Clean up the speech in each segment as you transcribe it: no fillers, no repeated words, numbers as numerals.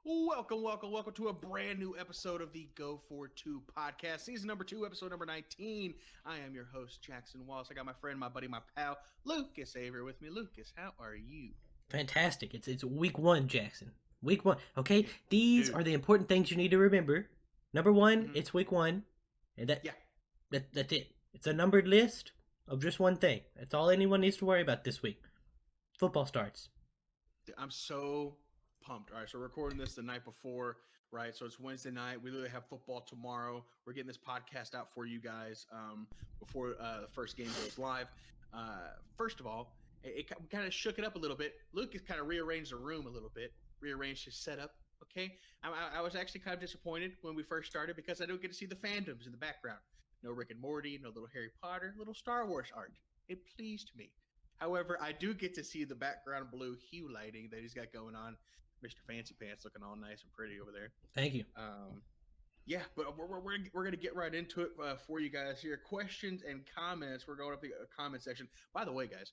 Welcome to a brand new episode of the Go For 2 podcast, season number 2, episode number 19. I am your host, Jackson Wallace. I got my friend, my buddy, my pal, Lucas Avery with me. Lucas, how are you? Fantastic. It's week one, Jackson. Week one. Okay, Yeah, these dude. are the important things you need to remember. Number one, Mm-hmm. it's week one, and Yeah, that's it. It's a numbered list of just one thing. That's all anyone needs to worry about this week. Football starts. I'm so pumped. All right, so we're recording this the night before, right? So it's Wednesday night. We literally have football tomorrow. We're getting this podcast out for you guys before the first game goes live. First of all, it kind of shook it up a little bit. Lucas kind of rearranged the room a little bit, rearranged his setup. Okay, I was actually kind of disappointed when we first started because I don't get to see the fandoms in the background. No Rick and Morty, no little Harry Potter, little Star Wars art. It pleased me. However, I do get to see the background blue hue lighting that he's got going on. Mr. Fancy Pants looking all nice and pretty over there. Thank you. Yeah, but we're going to get right into it for you guys here. Questions and comments. We're going up the comment section. By the way, guys,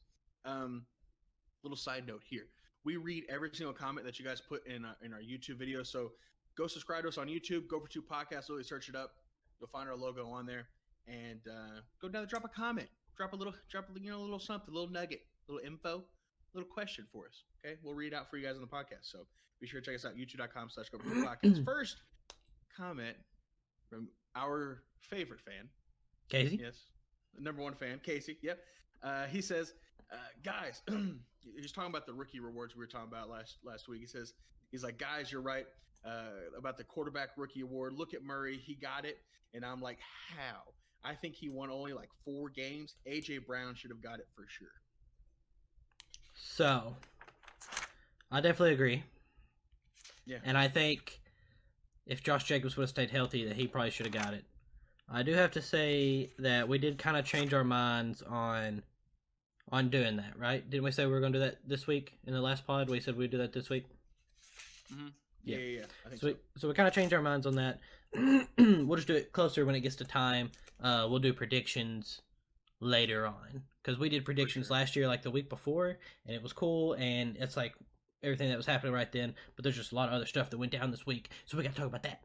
little side note here. We read every single comment that you guys put in our YouTube video. So go subscribe to us on YouTube. Go for 2 podcasts. Literally search it up. You'll find our logo on there. And go down and drop a comment. Drop a little something, a little nugget, a little info, a little question for us. Okay, we'll read it out for you guys on the podcast. So be sure to check us out, youtube.com/GoForTwoPodcast. First comment from our favorite fan, Casey? yes, the number one fan, Casey. Yep. He says, guys, he's talking about the rookie rewards we were talking about last week. He's like, guys, you're right about the quarterback rookie award. Look at Murray, he got it, and I'm like, how? I think he won only like 4 games. AJ Brown should have got it for sure. So, I definitely agree. Yeah. And I think if Josh Jacobs would have stayed healthy, that he probably should have got it. I do have to say that we did kind of change our minds on doing that, right? Didn't we say we were going to do that this week in the last pod? We said we'd do that this week. Mm-hmm. Yeah. I think so we kind of changed our minds on that. We'll just do it closer when it gets to time. We'll do predictions later on because we did predictions last year, like the week before, and it was cool. And it's like everything that was happening right then. But there's just a lot of other stuff that went down this week, so we got to talk about that.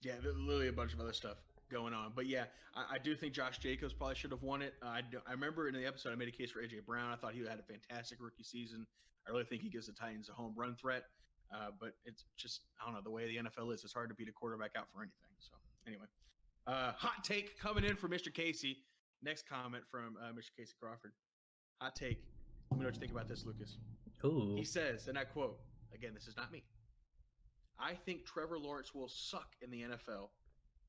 Yeah, literally a bunch of other stuff going on. But yeah, I do think Josh Jacobs probably should have won it. I remember in the episode I made a case for AJ Brown. I thought he had a fantastic rookie season. I really think he gives the Titans a home run threat. But it's just, I don't know, the way the NFL is, it's hard to beat a quarterback out for anything. So anyway, hot take coming in from Mr. Casey. Next comment from Mr. Casey Crawford. Hot take. Let me know what you think about this, Lucas. Ooh. He says, and I quote, again, this is not me. I think Trevor Lawrence will suck in the NFL.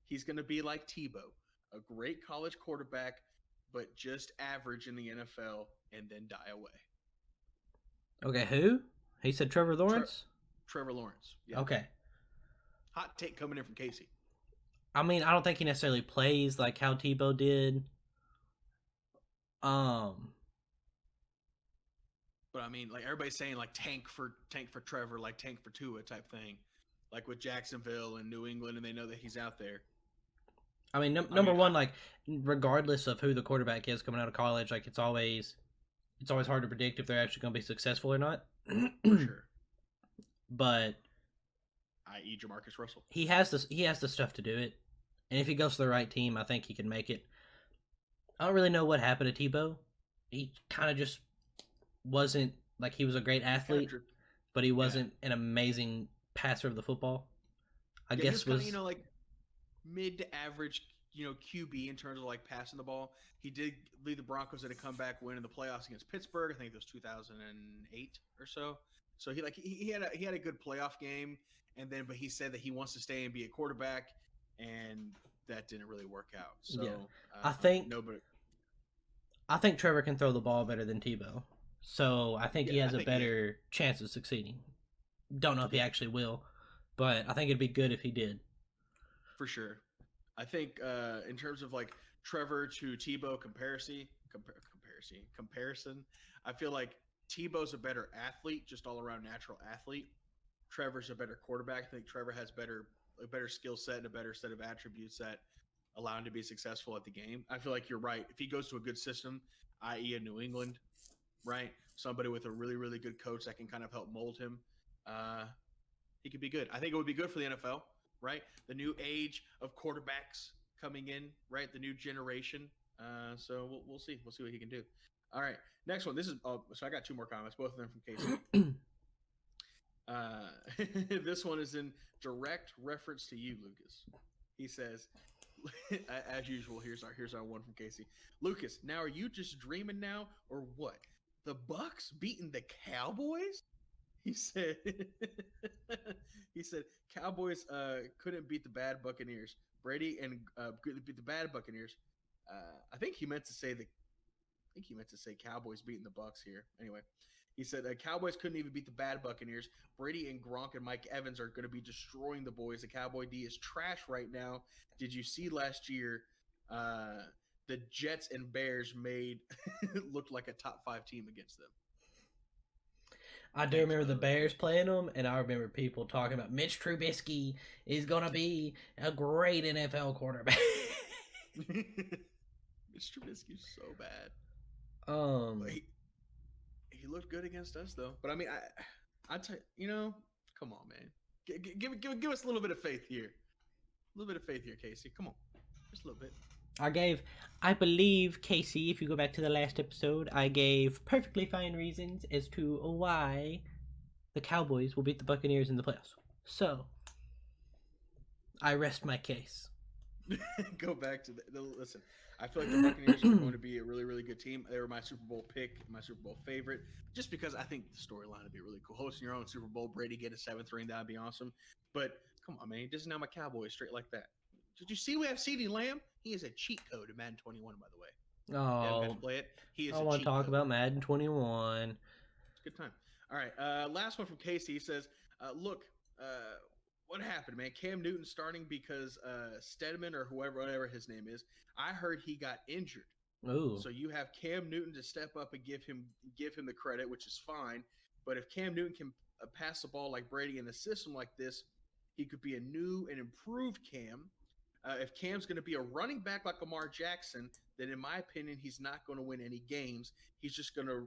He's going to be like Tebow, a great college quarterback, but just average in the NFL and then die away. Okay, who? He said Trevor Lawrence? Trevor Lawrence. Yeah. Okay. Hot take coming in from Casey. I mean, I don't think he necessarily plays like how Tebow did. But I mean, like everybody's saying, like tank for Trevor, like tank for Tua type thing, like with Jacksonville and New England, and they know that he's out there. I mean, number one, like regardless of who the quarterback is coming out of college, like it's always hard to predict if they're actually going to be successful or not. For sure. But i.e. Jamarcus Russell. He has the stuff to do it. And if he goes to the right team, I think he can make it. I don't really know what happened to Tebow. He kind of just wasn't, like, he was a great athlete, but he wasn't an amazing passer of the football. I guess he was kinda, like mid to average, QB in terms of like passing the ball. He did lead the Broncos in a comeback win in the playoffs against Pittsburgh. I think it was 2008 or so. So he had a good playoff game, but he said that he wants to stay and be a quarterback, and that didn't really work out. So yeah. I think Trevor can throw the ball better than Tebow, so I think he has a better chance of succeeding. Don't know if he actually will, but I think it'd be good if he did. For sure. I think in terms of like Trevor to Tebow comparison, I feel like Tebow's a better athlete, just all around natural athlete. Trevor's a better quarterback. I think Trevor has a better skill set and a better set of attributes that allow him to be successful at the game. I feel like you're right. If he goes to a good system, i.e. a New England, right? Somebody with a really, really good coach that can kind of help mold him, he He could be good. I think it would be good for the NFL, right? The new age of quarterbacks coming in, right? The new generation. So we'll see. We'll see what he can do. All right, next one. This is so I got 2 more comments, both of them from Casey. This one is in direct reference to you, Lucas. He says, as usual, here's our one from Casey. Lucas, now are you just dreaming now or what? The Bucks beating the Cowboys? He said he said Cowboys couldn't beat the bad Buccaneers. Brady and couldn't beat the bad Buccaneers. I think he meant to say Cowboys beating the Bucks here. Anyway, he said Cowboys couldn't even beat the bad Buccaneers. Brady and Gronk and Mike Evans are going to be destroying the boys. The Cowboy D is trash right now. Did you see last year? The Jets and Bears made looked like a top 5 team against them. I do remember the Bears playing them, and I remember people talking about Mitch Trubisky is going to be a great NFL quarterback. Mitch Trubisky's so bad. He looked good against us, though. But I mean, I tell you, come on, man. Give us a little bit of faith here. A little bit of faith here, Casey. Come on, just a little bit. I believe, Casey, if you go back to the last episode, I gave perfectly fine reasons as to why the Cowboys will beat the Buccaneers in the playoffs. So, I rest my case. Go back to listen. I feel like the Buccaneers are going to be a really, really good team. They were my Super Bowl pick, my Super Bowl favorite, just because I think the storyline would be really cool. Hosting your own Super Bowl, Brady get a 7th ring, that'd be awesome. But come on, man, just now my Cowboys straight like that. Did you see we have CeeDee Lamb? He is a cheat code in Madden 21, by the way. Oh, play it. He is. I want to talk about Madden 21. It's a good time. All right, last one from Casey. He says, "Look, what happened, man? Cam Newton starting because Stedman or whatever his name is. I heard he got injured. Ooh. So you have Cam Newton to step up and give him the credit, which is fine. But if Cam Newton can pass the ball like Brady in a system like this, he could be a new and improved Cam." If Cam's going to be a running back like Lamar Jackson, then in my opinion, he's not going to win any games. He's just going to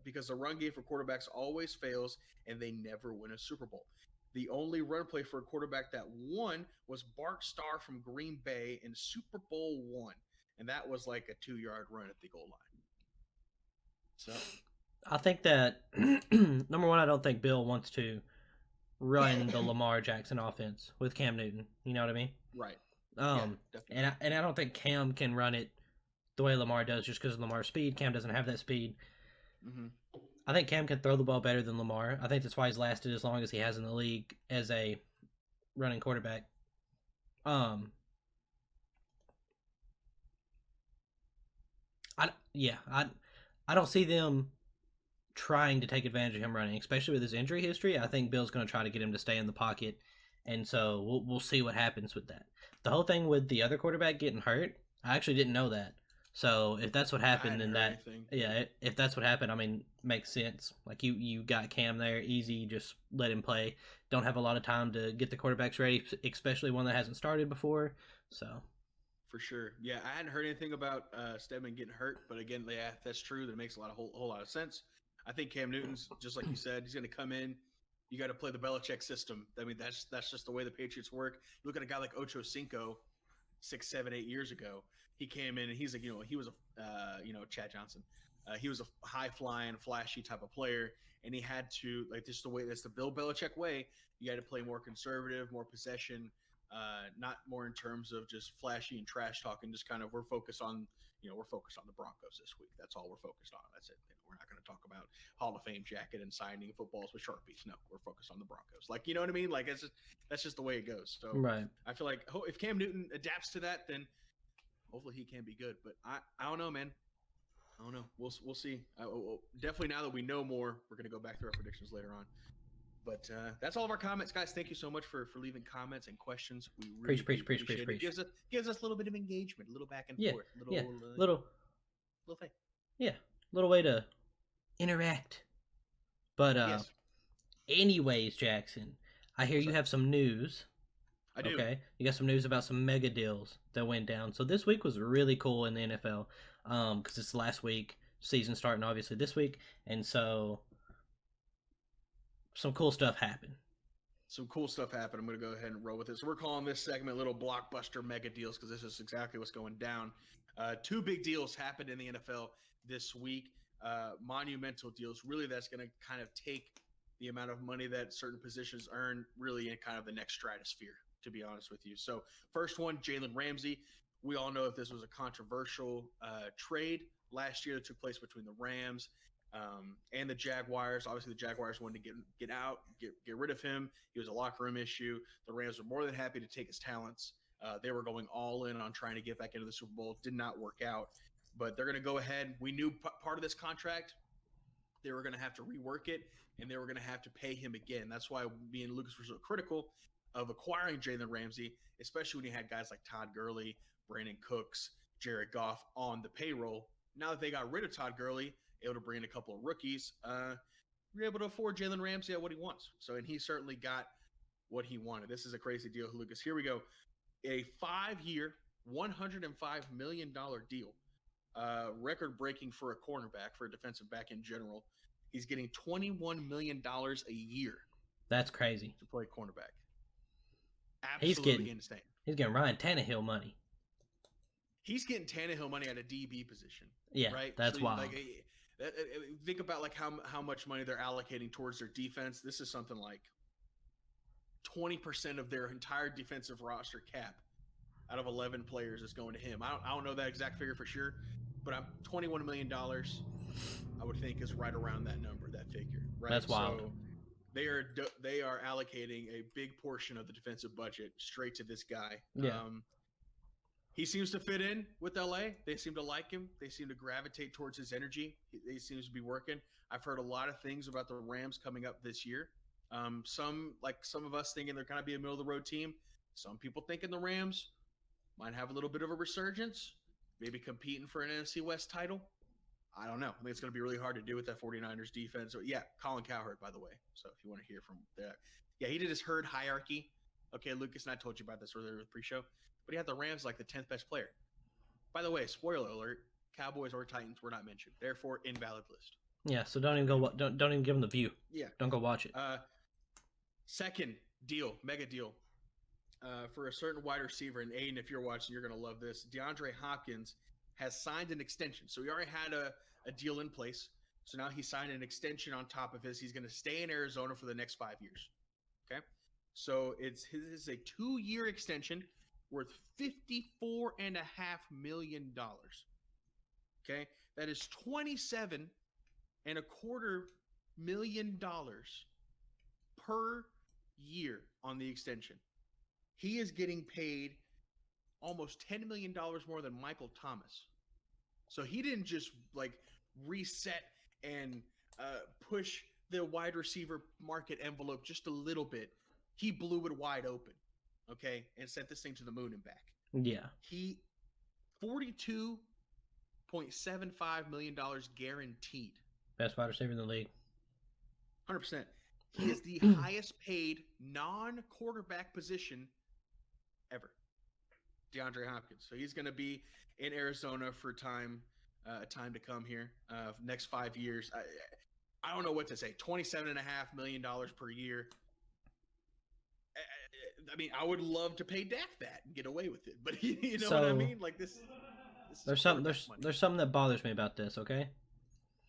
because the run game for quarterbacks always fails, and they never win a Super Bowl. The only run play for a quarterback that won was Bart Starr from Green Bay in Super Bowl I, and that was like a 2-yard run at the goal line. So I think that, number one, I don't think Bill wants to run the Lamar Jackson offense with Cam Newton. You know what I mean? Right. And I don't think Cam can run it the way Lamar does just because of Lamar's speed. Cam doesn't have that speed. Mm-hmm. I think Cam can throw the ball better than Lamar. I think that's why he's lasted as long as he has in the league as a running quarterback. I don't see them trying to take advantage of him running, especially with his injury history. I think Bill's going to try to get him to stay in the pocket, and so we'll see what happens with that. The whole thing with the other quarterback getting hurt, I actually didn't know that. So if that's what happened, then if that's what happened, I mean, makes sense. Like you got Cam there, easy, just let him play. Don't have a lot of time to get the quarterbacks ready, especially one that hasn't started before. So. For sure. Yeah, I hadn't heard anything about Stedman getting hurt, but again, yeah, if that's true, that makes a whole lot of sense. I think Cam Newton's, just like you said, he's going to come in. You got to play the Belichick system. I mean, that's just the way the Patriots work. Look at a guy like Ocho Cinco 6, 7, 8 years ago. He came in and he's like, he was a, Chad Johnson. He was a high-flying, flashy type of player, and he had to, like, this is the way, that's the Bill Belichick way. You got to play more conservative, more possession, not more in terms of just flashy and trash talking. Just kind of we're focused on the Broncos this week. That's all we're focused on. That's it. We're not going to talk about Hall of Fame jacket and signing footballs with Sharpies. No, we're focused on the Broncos. Like, you know what I mean? Like, that's just the way it goes. So right. I feel like if Cam Newton adapts to that, then hopefully he can be good. But I don't know, man. I don't know. We'll see. Definitely now that we know more, we're going to go back through our predictions later on. But that's all of our comments, guys. Thank you so much for leaving comments and questions. We really preach. It gives us a little bit of engagement, a little back and forth, little thing. Yeah, little way to interact. But yes. Anyways, Jackson, I hear you have some news. I do. Okay, you got some news about some mega deals that went down. So this week was really cool in the NFL because it's the last week, season starting obviously this week, and so some cool stuff happened. some cool stuff happened. I'm going to go ahead and roll with it. So we're calling this segment Little Blockbuster Mega Deals because this is exactly what's going down. Two big deals happened in the NFL this week. Monumental deals. Really, that's going to kind of take the amount of money that certain positions earn really in kind of the next stratosphere, to be honest with you. So first one, Jalen Ramsey. We all know that this was a controversial trade last year that took place between the Rams and the Jaguars. Obviously, the Jaguars wanted to get out, get rid of him. He was a locker room issue. The Rams were more than happy to take his talents. They were going all in on trying to get back into the Super Bowl. Did not work out, but they're going to go ahead. We knew part of this contract, they were going to have to rework it, and they were going to have to pay him again. That's why me and Lucas were so critical of acquiring Jalen Ramsey, especially when you had guys like Todd Gurley, Brandon Cooks, Jared Goff on the payroll. Now that they got rid of Todd Gurley, able to bring in a couple of rookies, we're able to afford Jalen Ramsey at what he wants. So, and he certainly got what he wanted. This is a crazy deal, Lucas. Here we go. A 5-year, $105 million deal. Record-breaking for a cornerback, for a defensive back in general. He's getting $21 million a year. That's crazy. To play cornerback. Absolutely insane. He's getting Ryan Tannehill money. He's getting Tannehill money at a DB position. Yeah, right? That's wild. Think about like how much money they're allocating towards their defense. This is something like 20% of their entire defensive roster cap out of 11 players is going to him. I don't know that exact figure for sure, but $21 million, I would think, is right around that number, that figure. Right? That's wild. So they are allocating a big portion of the defensive budget straight to this guy. Yeah. He seems to fit in with LA. They seem to like him. They seem to gravitate towards his energy. He seems to be working. I've heard a lot of things about the Rams coming up this year. Some of us thinking they're going to be a middle of the road team. Some people thinking the Rams might have a little bit of a resurgence, maybe competing for an NFC West title. I don't know. I think it's going to be really hard to do with that 49ers defense. So, yeah, Colin Cowherd, by the way. So if you want to hear from that. Yeah, he did his herd hierarchy. Okay, Lucas and I told you about this earlier with pre-show. But he had the Rams like the 10th best player. By the way, spoiler alert, Cowboys or Titans were not mentioned. Therefore, invalid list. Yeah, so don't even give them the view. Yeah. Don't go watch it. Second deal, mega deal, for a certain wide receiver. And Aiden, if you're watching, you're going to love this. DeAndre Hopkins has signed an extension. So he already had a deal in place. So now he signed an extension on top of his. He's going to stay in Arizona for the next 5 years. Okay? So this is a 2-year extension worth $54.5 million. Okay? That is $27.25 million per year on the extension. He is getting paid almost $10 million more than Michael Thomas. So he didn't just like reset and push the wide receiver market envelope just a little bit. He blew it wide open, okay, and sent this thing to the moon and back. Yeah. He $42.75 million guaranteed. Best wide receiver in the league. 100%. He is the highest paid non-quarterback position ever. DeAndre Hopkins. So he's going to be in Arizona for time to come here. Next 5 years. I don't know what to say. $27.5 million per year. I mean, I would love to pay Dak that and get away with it, but you know what I mean? Like this there's something that bothers me about this, okay?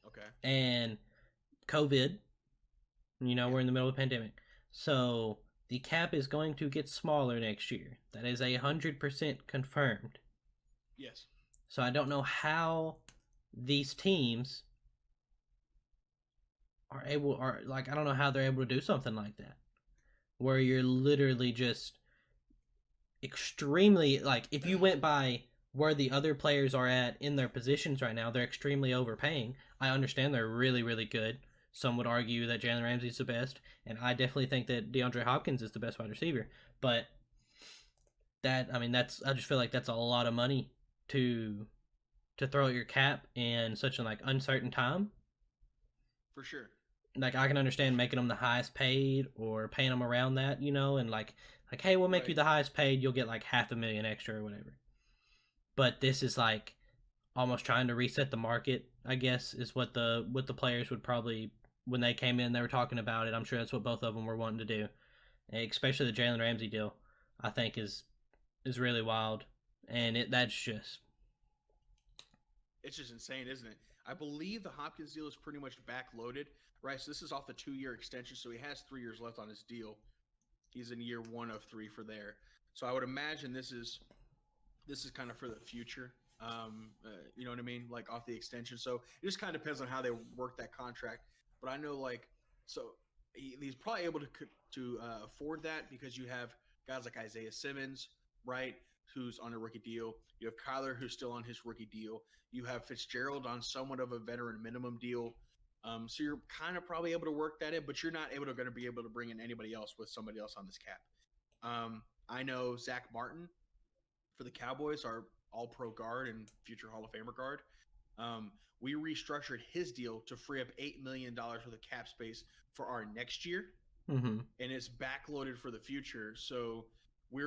Okay. And COVID, we're in the middle of a pandemic. So the cap is going to get smaller next year. That is 100% confirmed. Yes. So I don't know how these teams I don't know how they're able to do something like that. Where you're literally just extremely, like, if you went by where the other players are at in their positions right now, they're extremely overpaying. I understand they're really, really good. Some would argue that Jalen Ramsey's the best, and I definitely think that DeAndre Hopkins is the best wide receiver. But I just feel like that's a lot of money to throw at your cap in such an uncertain time. For sure. Like, I can understand making them the highest paid or paying them around that, and like, hey, we'll make you the highest paid. You'll get like $500,000 extra or whatever. But this is like almost trying to reset the market, I guess, is what the players would probably, when they came in, they were talking about it. I'm sure that's what both of them were wanting to do. especially the Jalen Ramsey deal, I think is really wild, and it's just insane, isn't it? I believe the Hopkins deal is pretty much backloaded, right? So this is off the 2-year extension, so he has 3 years left on his deal. He's in year 1 of 3 for there. So I would imagine this is kind of for the future. You know what I mean? Like off the extension. So it just kind of depends on how they work that contract. But I know he's probably able to afford that because you have guys like Isaiah Simmons, right, who's on a rookie deal. You have Kyler, who's still on his rookie deal. You have Fitzgerald on somewhat of a veteran minimum deal. So you're kind of probably able to work that in, but you're not going to be able to bring in anybody else with somebody else on this cap. I know Zach Martin for the Cowboys, our all-pro guard and future Hall of Famer guard. We restructured his deal to free up $8 million worth of cap space for our next year, mm-hmm. and it's backloaded for the future. So we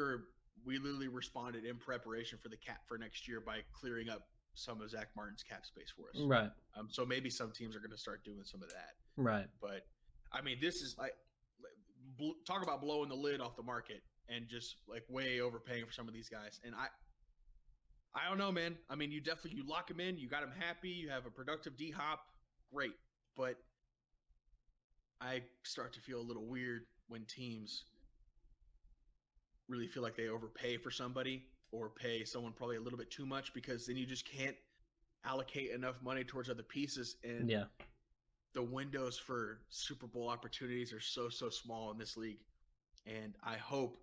literally responded in preparation for the cap for next year by clearing up some of Zach Martin's cap space for us. Right. So maybe some teams are going to start doing some of that. Right. But I mean, this is like talk about blowing the lid off the market and just like way overpaying for some of these guys. And I don't know, man. I mean, you lock him in, you got him happy, you have a productive D-Hop, great. But I start to feel a little weird when teams really feel like they overpay for somebody or pay someone probably a little bit too much, because then you just can't allocate enough money towards other pieces. And the windows for Super Bowl opportunities are so small in this league. And I hope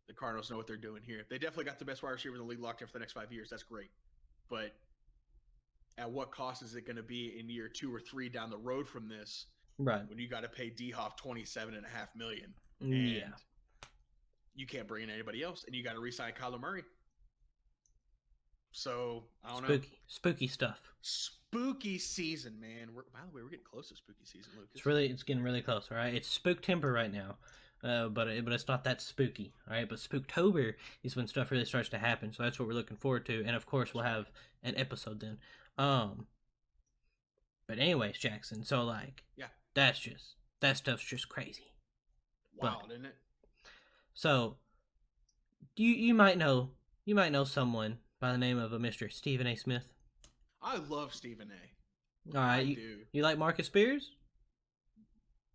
the Cardinals know what they're doing here. They definitely got the best wide receiver in the league locked in for the next 5 years. That's great. But at what cost is it going to be in year 2 or 3 down the road from this? Right. When you got to pay D-Hop $27.5 million. And you can't bring in anybody else, and you got to re-sign Kyler Murray. So I don't know. Spooky stuff. Spooky season, man. By the way, we're getting close to spooky season, Lucas. It's getting really close. All right, it's Spooktember right now, but it's not that spooky. All right, but Spooktober is when stuff really starts to happen. So that's what we're looking forward to, and of course we'll have an episode then. But anyways, Jackson. So that stuff's just crazy. Wild, isn't it? So you might know someone by the name of a Mr. Stephen A. Smith. I love Stephen A. All right, you like Marcus Spears?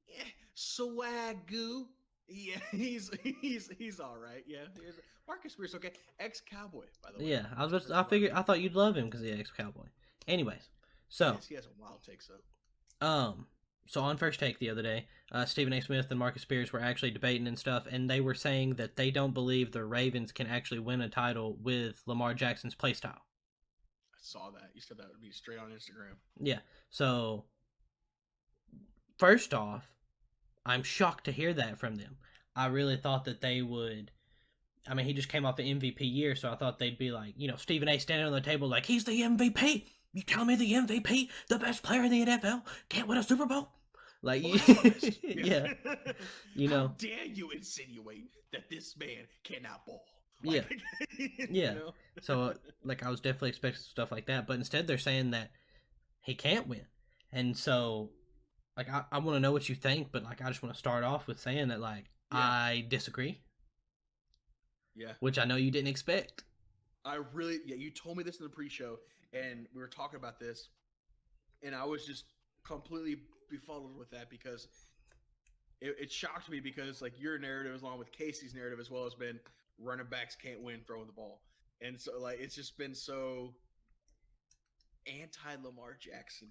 Yeah, swagoo. Yeah, he's all right. Yeah, Marcus Spears, okay. Ex-Cowboy, by the way. Yeah, I thought you'd love him because he's ex-Cowboy. Anyways, so yes, he has a wild take, so. So on First Take the other day, Stephen A. Smith and Marcus Spears were actually debating and stuff, and they were saying that they don't believe the Ravens can actually win a title with Lamar Jackson's play style. I saw that. You said that would be straight on Instagram. Yeah. So, first off, I'm shocked to hear that from them. I really thought that they would. I mean, he just came off the MVP year, so I thought they'd be like, Stephen A. standing on the table like, he's the MVP. You tell me the MVP, the best player in the NFL, can't win a Super Bowl? Like, yeah. How dare you insinuate that this man cannot ball? Yeah. Yeah. So, I was definitely expecting stuff like that, but instead they're saying that he can't win. And so, I want to know what you think, but, I just want to start off with saying that, I disagree. Yeah. Which I know you didn't expect. You told me this in the pre-show, and we were talking about this, and I was just completely befuddled with that because it shocked me because, your narrative, along with Casey's narrative as well, has been running backs can't win throwing the ball. And so, it's just been so anti-Lamar Jackson.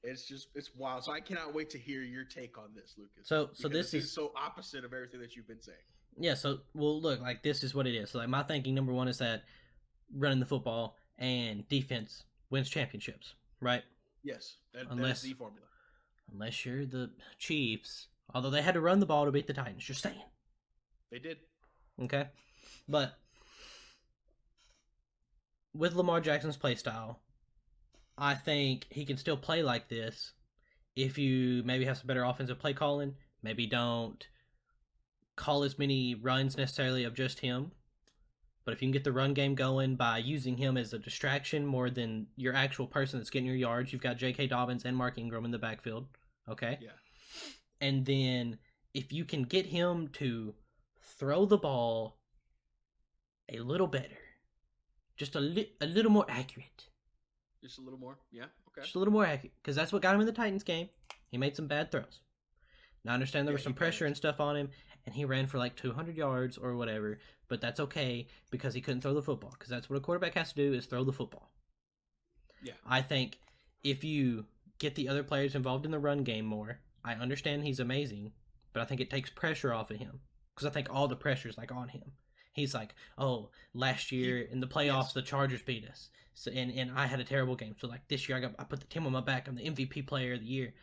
It's wild. So I cannot wait to hear your take on this, Lucas. So this is so opposite of everything that you've been saying. Yeah, so, look, this is what it is. So, my thinking, number one, is that running the football and defense wins championships, right? Yes, that's the formula. Unless you're the Chiefs, although they had to run the ball to beat the Titans, just saying. They did. Okay? But with Lamar Jackson's play style, I think he can still play like this if you maybe have some better offensive play calling, maybe don't call as many runs necessarily of just him. But if you can get the run game going by using him as a distraction more than your actual person that's getting your yards, you've got J.K. Dobbins and Mark Ingram in the backfield. Okay? Yeah. And then if you can get him to throw the ball a little better, just a little more accurate. Just a little more, yeah, okay. Just a little more accurate, because that's what got him in the Titans game. He made some bad throws. Now I understand there was some pressure and stuff on him, and he ran for like 200 yards or whatever, but that's okay because he couldn't throw the football, because that's what a quarterback has to do is throw the football. Yeah. I think if you get the other players involved in the run game more, I understand he's amazing, but I think it takes pressure off of him, because I think all the pressure's like on him. He's like, oh, last year in the playoffs, the Chargers beat us, so and I had a terrible game. So like this year, I put the team on my back. I'm the MVP player of the year.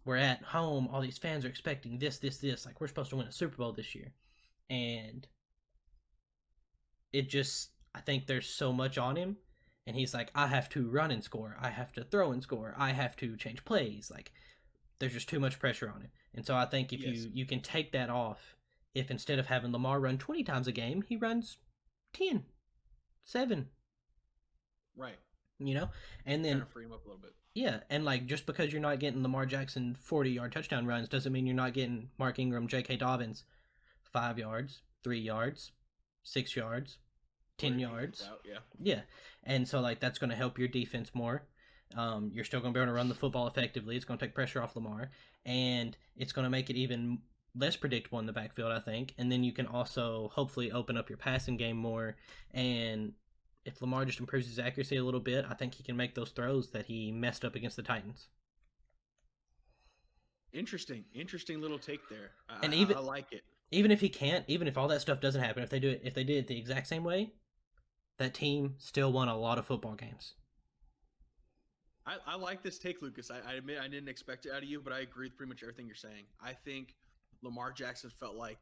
We're at home. All these fans are expecting this. Like we're supposed to win a Super Bowl this year, and it just, I think there's so much on him, and he's like, I have to run and score. I have to throw and score. I have to change plays. Like there's just too much pressure on him, and so I think if you can take that off. If instead of having Lamar run 20 times a game, he runs 10, 7. Right. You know? And then kind of free him up a little bit. Yeah, and like just because you're not getting Lamar Jackson 40-yard touchdown runs doesn't mean you're not getting Mark Ingram, J.K. Dobbins 5 yards, 3 yards, 6 yards, 10 yards. Yeah. And so like that's going to help your defense more. You're still going to be able to run the football effectively. It's going to take pressure off Lamar, and it's going to make it even less predictable in the backfield, I think. And then you can also hopefully open up your passing game more. And if Lamar just improves his accuracy a little bit, I think he can make those throws that he messed up against the Titans. Interesting little take there. And I like it. Even if he can't, even if all that stuff doesn't happen, if they did it the exact same way, that team still won a lot of football games. I like this take, Lucas. I admit I didn't expect it out of you, but I agree with pretty much everything you're saying. I think Lamar Jackson felt like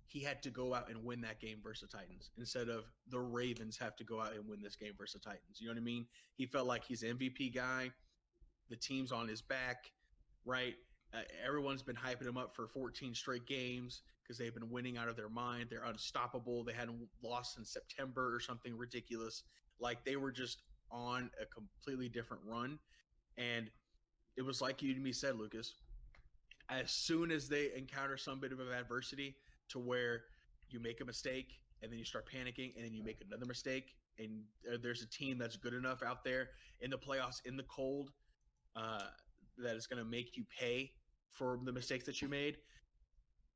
he had to go out and win that game versus the Titans instead of the Ravens have to go out and win this game versus the Titans. You know what I mean? He felt like he's an MVP guy. The team's on his back, right? Everyone's been hyping him up for 14 straight games because they've been winning out of their mind. They're unstoppable. They hadn't lost in September or something ridiculous. Like they were just on a completely different run. And it was like you and me said, Lucas, as soon as they encounter some bit of adversity to where you make a mistake and then you start panicking and then you make another mistake and there's a team that's good enough out there in the playoffs in the cold that is going to make you pay for the mistakes that you made.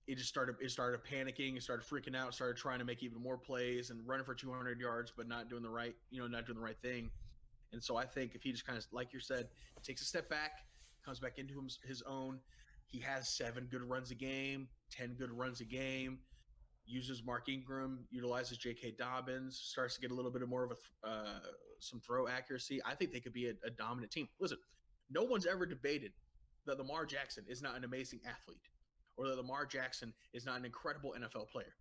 It started panicking, it started freaking out, started trying to make even more plays and running for 200 yards, but not doing the right thing. And so I think if he just kind of, like you said, takes a step back, comes back into his own, he has 7 good runs a game, 10 good runs a game, uses Mark Ingram, utilizes J.K. Dobbins, starts to get a little bit more of some throw accuracy. I think they could be a dominant team. Listen, no one's ever debated that Lamar Jackson is not an amazing athlete or that Lamar Jackson is not an incredible NFL player.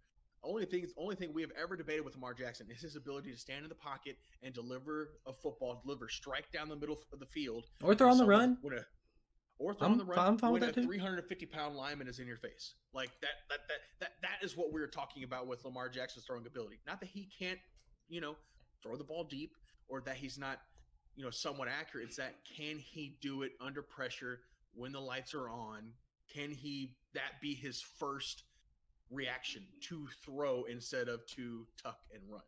Only thing we have ever debated with Lamar Jackson is his ability to stand in the pocket and deliver a football, strike down the middle of the field. Or throw on the run. Or throw on the run when a 350-pound lineman is in your face. Like that is what we're talking about with Lamar Jackson's throwing ability. Not that he can't, throw the ball deep or that he's not, somewhat accurate. It's that can he do it under pressure when the lights are on? Can that be his first reaction to throw instead of to tuck and run?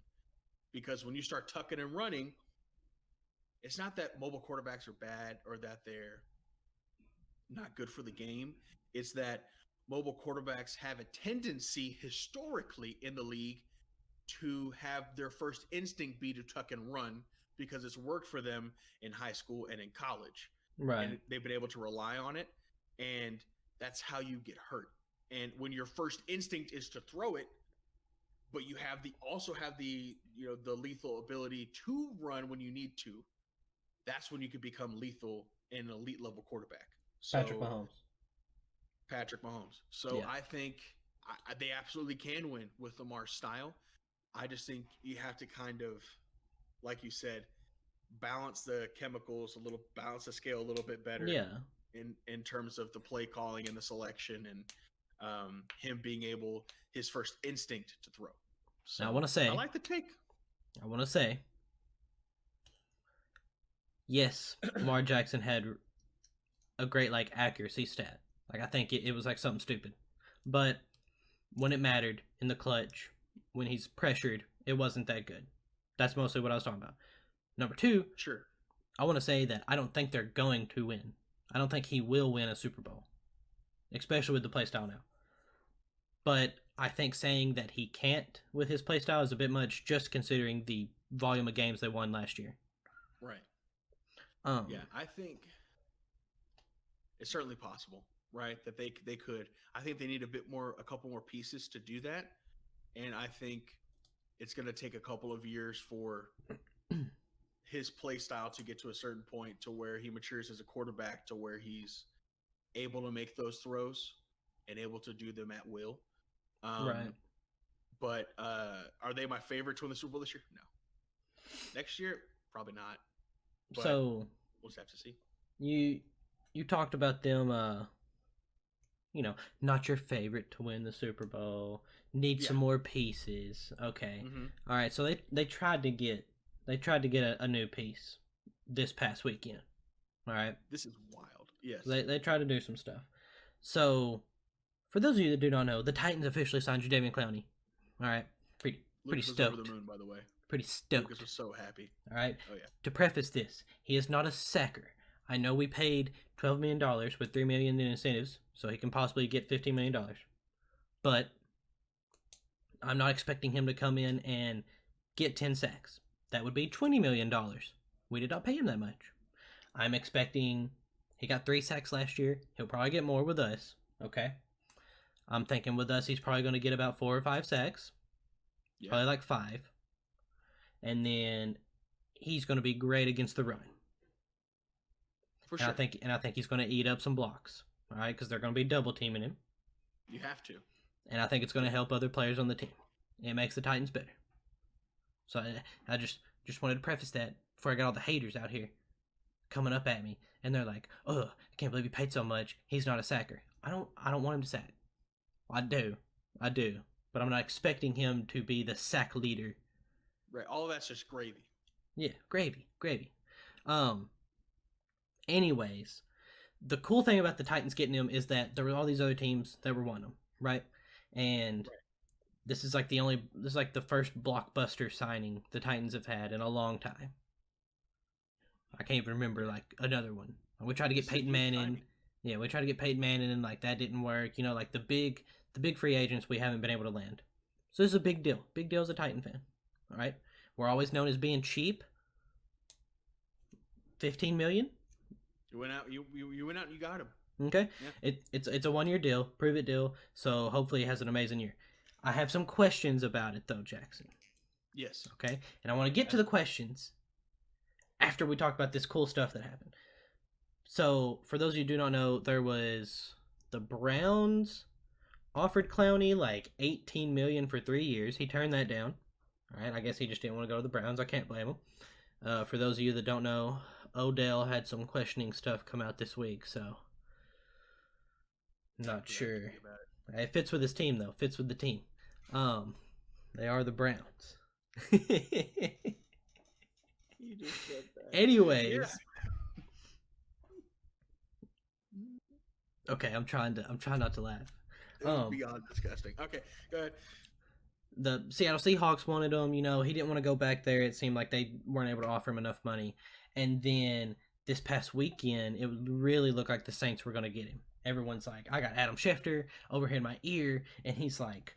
Because when you start tucking and running, it's not that mobile quarterbacks are bad or that they're not good for the game. It's that mobile quarterbacks have a tendency historically in the league to have their first instinct be to tuck and run because it's worked for them in high school and in college. Right. And they've been able to rely on it. And that's how you get hurt. And when your first instinct is to throw it, but you also have the lethal ability to run when you need to, that's when you can become lethal in an elite level quarterback. So, Patrick Mahomes. So yeah. I think they absolutely can win with Lamar's style. I just think you have to kind of, like you said, balance the chemicals balance the scale a little bit better. Yeah. In terms of the play calling and the selection and him being his first instinct to throw. So now I want to say, I like the take. I want to say, yes, Lamar Jackson had a great accuracy stat. I think it was something stupid. But when it mattered in the clutch, when he's pressured, it wasn't that good. That's mostly what I was talking about. Number two, Sure. I want to say that I don't think they're going to win. I don't think he will win a Super Bowl, especially with the playstyle now. But I think saying that he can't with his playstyle is a bit much, just considering the volume of games they won last year. Right. Um, Yeah, I think it's certainly possible, right? That they could. I think they need a couple more pieces to do that, and I think it's going to take a couple of years for his play style to get to a certain point to where he matures as a quarterback, to where he's able to make those throws and able to do them at will. right. But are they my favorite to win the Super Bowl this year? No. Next year, probably not. But So we'll just have to see. you talked about them, not your favorite to win the Super Bowl. Need some Yeah. more pieces. Okay. Mm-hmm. All right. So they tried to get a new piece this past weekend. All right. This is wild. Yes. They tried to do some stuff. So for those of you that do not know, the Titans officially signed Jadeveon Clowney. All right. Pretty Lucas was stoked. over the moon, by the way. Pretty stoked. Lucas was so happy. All right. Oh yeah. To preface this, he is not a sacker. I know we paid $12 million with $3 million in incentives, so he can possibly get $15 million. But I'm not expecting him to come in and get 10 sacks. That would be $20 million. We did not pay him that much. I'm expecting he got 3 sacks last year. He'll probably get more with us. Okay. I'm thinking with us, he's probably going to get about 4 or 5 sacks. Yeah. Probably like 5. And then he's going to be great against the run. For sure. And I think he's going to eat up some blocks, all right? Because they're going to be double teaming him, You have to. and I think it's going to help other players on the team. It makes the Titans better. So I just wanted to preface that before I got all the haters out here coming up at me, and they're like, "Oh, I can't believe he paid so much. He's not a sacker." I don't want him to sack. I do, but I'm not expecting him to be the sack leader. Right. All of that's just gravy. Yeah, gravy. Anyways, the cool thing about the Titans getting him is that there were all these other teams that were wanting him, right? And this is like the first blockbuster signing the Titans have had in a long time. I can't even remember like another one. We tried to get Peyton Manning. Yeah, we tried to get Peyton Manning, and like that didn't work. Like the big free agents we haven't been able to land. So this is a big deal. Big deal as a Titan fan. All right, we're always known as being cheap. $15 million. You went out. You went out and you got him. Okay, Yeah. It's a 1-year deal, prove it deal. So hopefully he has an amazing year. I have some questions about it though, Jackson. Yes. Okay, and I want to get to the questions after we talk about this cool stuff that happened. So for those of you who do not know, there was the Browns offered Clowney like $18 million for 3 years. He turned that down. All right, I guess he just didn't want to go to the Browns. I can't blame him. For those of you that don't know, Odell had some questioning stuff come out this week, so not sure. It fits with his team though. Fits with the team. They are the Browns. You just said that. Anyways. Yeah. Okay, I'm trying not to laugh. It was beyond disgusting. Okay, go ahead. The Seattle Seahawks wanted him. He didn't want to go back there. It seemed like they weren't able to offer him enough money. And then this past weekend, it really looked like the Saints were going to get him. Everyone's like, I got Adam Schefter over here in my ear, and he's like,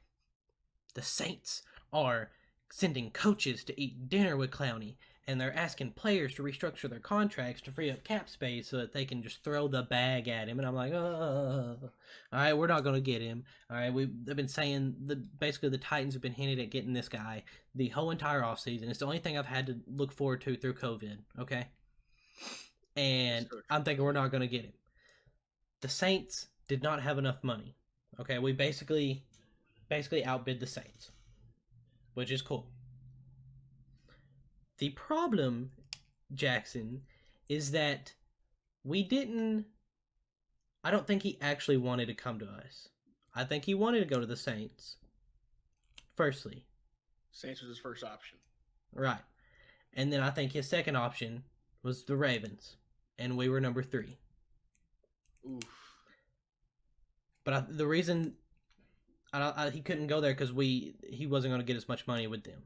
the Saints are sending coaches to eat dinner with Clowney, and they're asking players to restructure their contracts to free up cap space so that they can just throw the bag at him. And I'm like, all right, we're not going to get him. All right, they've been saying basically the Titans have been hinted at getting this guy the whole entire offseason. It's the only thing I've had to look forward to through COVID, okay? And I'm thinking we're not going to get him. The Saints did not have enough money, okay? We basically outbid the Saints, which is cool. The problem, Jackson, is that I don't think he actually wanted to come to us. I think he wanted to go to the Saints. Firstly. Saints was his first option. Right. And then I think his second option was the Ravens. And we were number 3. Oof. But the reason he couldn't go there because he wasn't going to get as much money with them.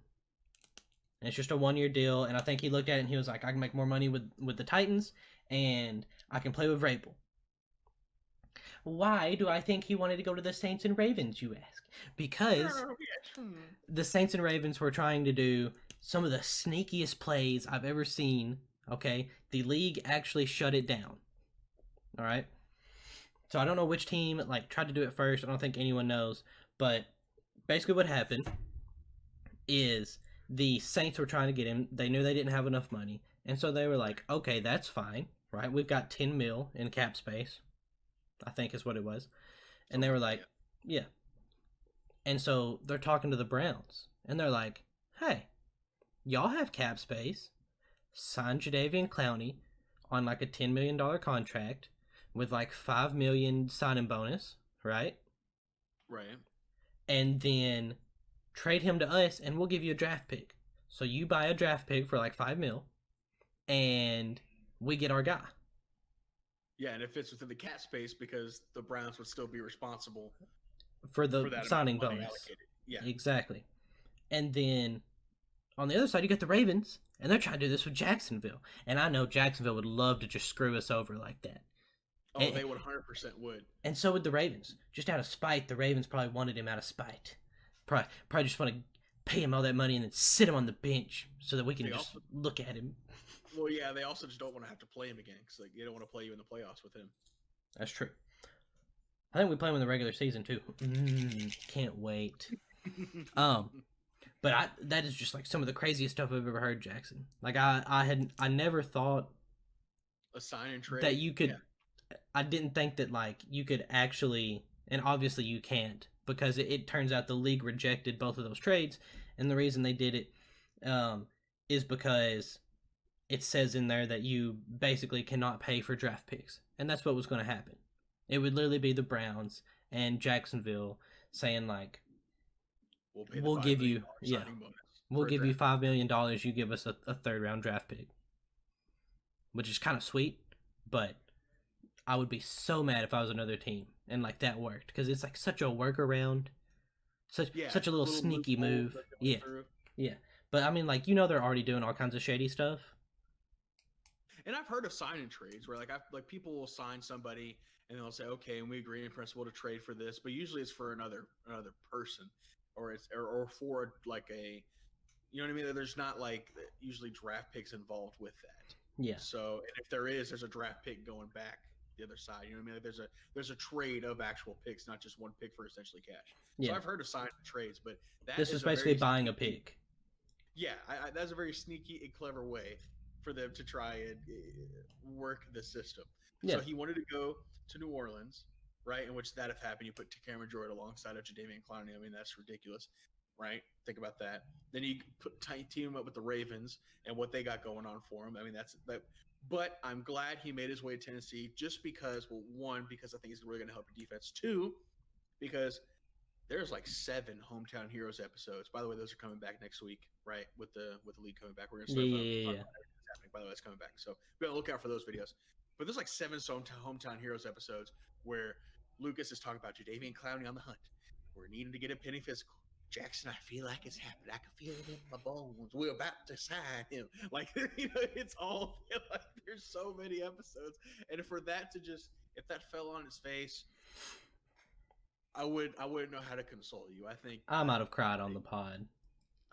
And it's just a 1-year deal, and I think he looked at it and he was like, I can make more money with the Titans, and I can play with Vrabel. Why do I think he wanted to go to the Saints and Ravens, you ask? Because the Saints and Ravens were trying to do some of the sneakiest plays I've ever seen, okay? The league actually shut it down, all right? So I don't know which team tried to do it first. I don't think anyone knows, but basically what happened is the Saints were trying to get him. They knew they didn't have enough money, and so they were like, okay, that's fine, right? We've got 10 mil in cap space, I think is what it was. And they were like, yeah. And so they're talking to the Browns, and they're like, hey, y'all have cap space. Sign Jadeveon Clowney on a $10 million contract with $5 million signing bonus, right? Right. And then trade him to us, and we'll give you a draft pick. So you buy a draft pick for $5 million, and we get our guy. Yeah, and it fits within the cap space because the Browns would still be responsible for the signing bonus. Allocated. Yeah, exactly. And then on the other side, you got the Ravens, and they're trying to do this with Jacksonville. And I know Jacksonville would love to just screw us over like that. Oh, and they would 100% would. And so would the Ravens. Just out of spite, the Ravens probably wanted him out of spite. Probably just want to pay him all that money and then sit him on the bench so that we can look at him. Well, yeah, they also just don't want to have to play him again because they don't want to play you in the playoffs with him. That's true. I think we play him in the regular season too. Can't wait. But that is just some of the craziest stuff I've ever heard, Jackson. I never thought a sign and trade that you could. Yeah. I didn't think that you could actually, and obviously you can't, because it turns out the league rejected both of those trades, and the reason they did it is because it says in there that you basically cannot pay for draft picks, and that's what was going to happen. It would literally be the Browns and Jacksonville saying we'll give you we'll give you $5 million. You give us a third round draft pick, which is kind of sweet, but I would be so mad if I was another team and that worked because it's such a workaround, such a little sneaky move. Yeah. But I mean, they're already doing all kinds of shady stuff. And I've heard of sign and trades where people will sign somebody and they'll say, okay, and we agree in principle to trade for this, but usually it's for another person, or it's or for a, you know what I mean? There's not usually draft picks involved with that. Yeah. So, and if there's a draft pick going back the other side. You know what I mean? There's a trade of actual picks, not just one pick for essentially cash. Yeah. So I've heard of sign trades, but this is basically buying a pick. Yeah, that's a very sneaky and clever way for them to try and work the system. Yeah. So he wanted to go to New Orleans, right? In which that if happened, you put Cameron Jordan alongside of Jadeveon Clowney. I mean, that's ridiculous, right? Think about that. Then you team him up with the Ravens and what they got going on for him. I mean, that's that. But I'm glad he made his way to Tennessee just because, well, one, because I think he's really going to help your defense. Two, because there's 7 Hometown Heroes episodes. By the way, those are coming back next week, right? With the league coming back. We're going to start talking about everything that's happening. By the way, it's coming back. So be on the lookout for those videos. But there's 7 Hometown Heroes episodes where Lucas is talking about Jadeveon Clowney on the hunt. We're needing to get a penny physical. Jackson, I feel like it's happening. I can feel it in my bones. We're about to sign him. It's all there's so many episodes, and for that to if that fell on his face, I wouldn't know how to console you. I think I might have cried on the pod.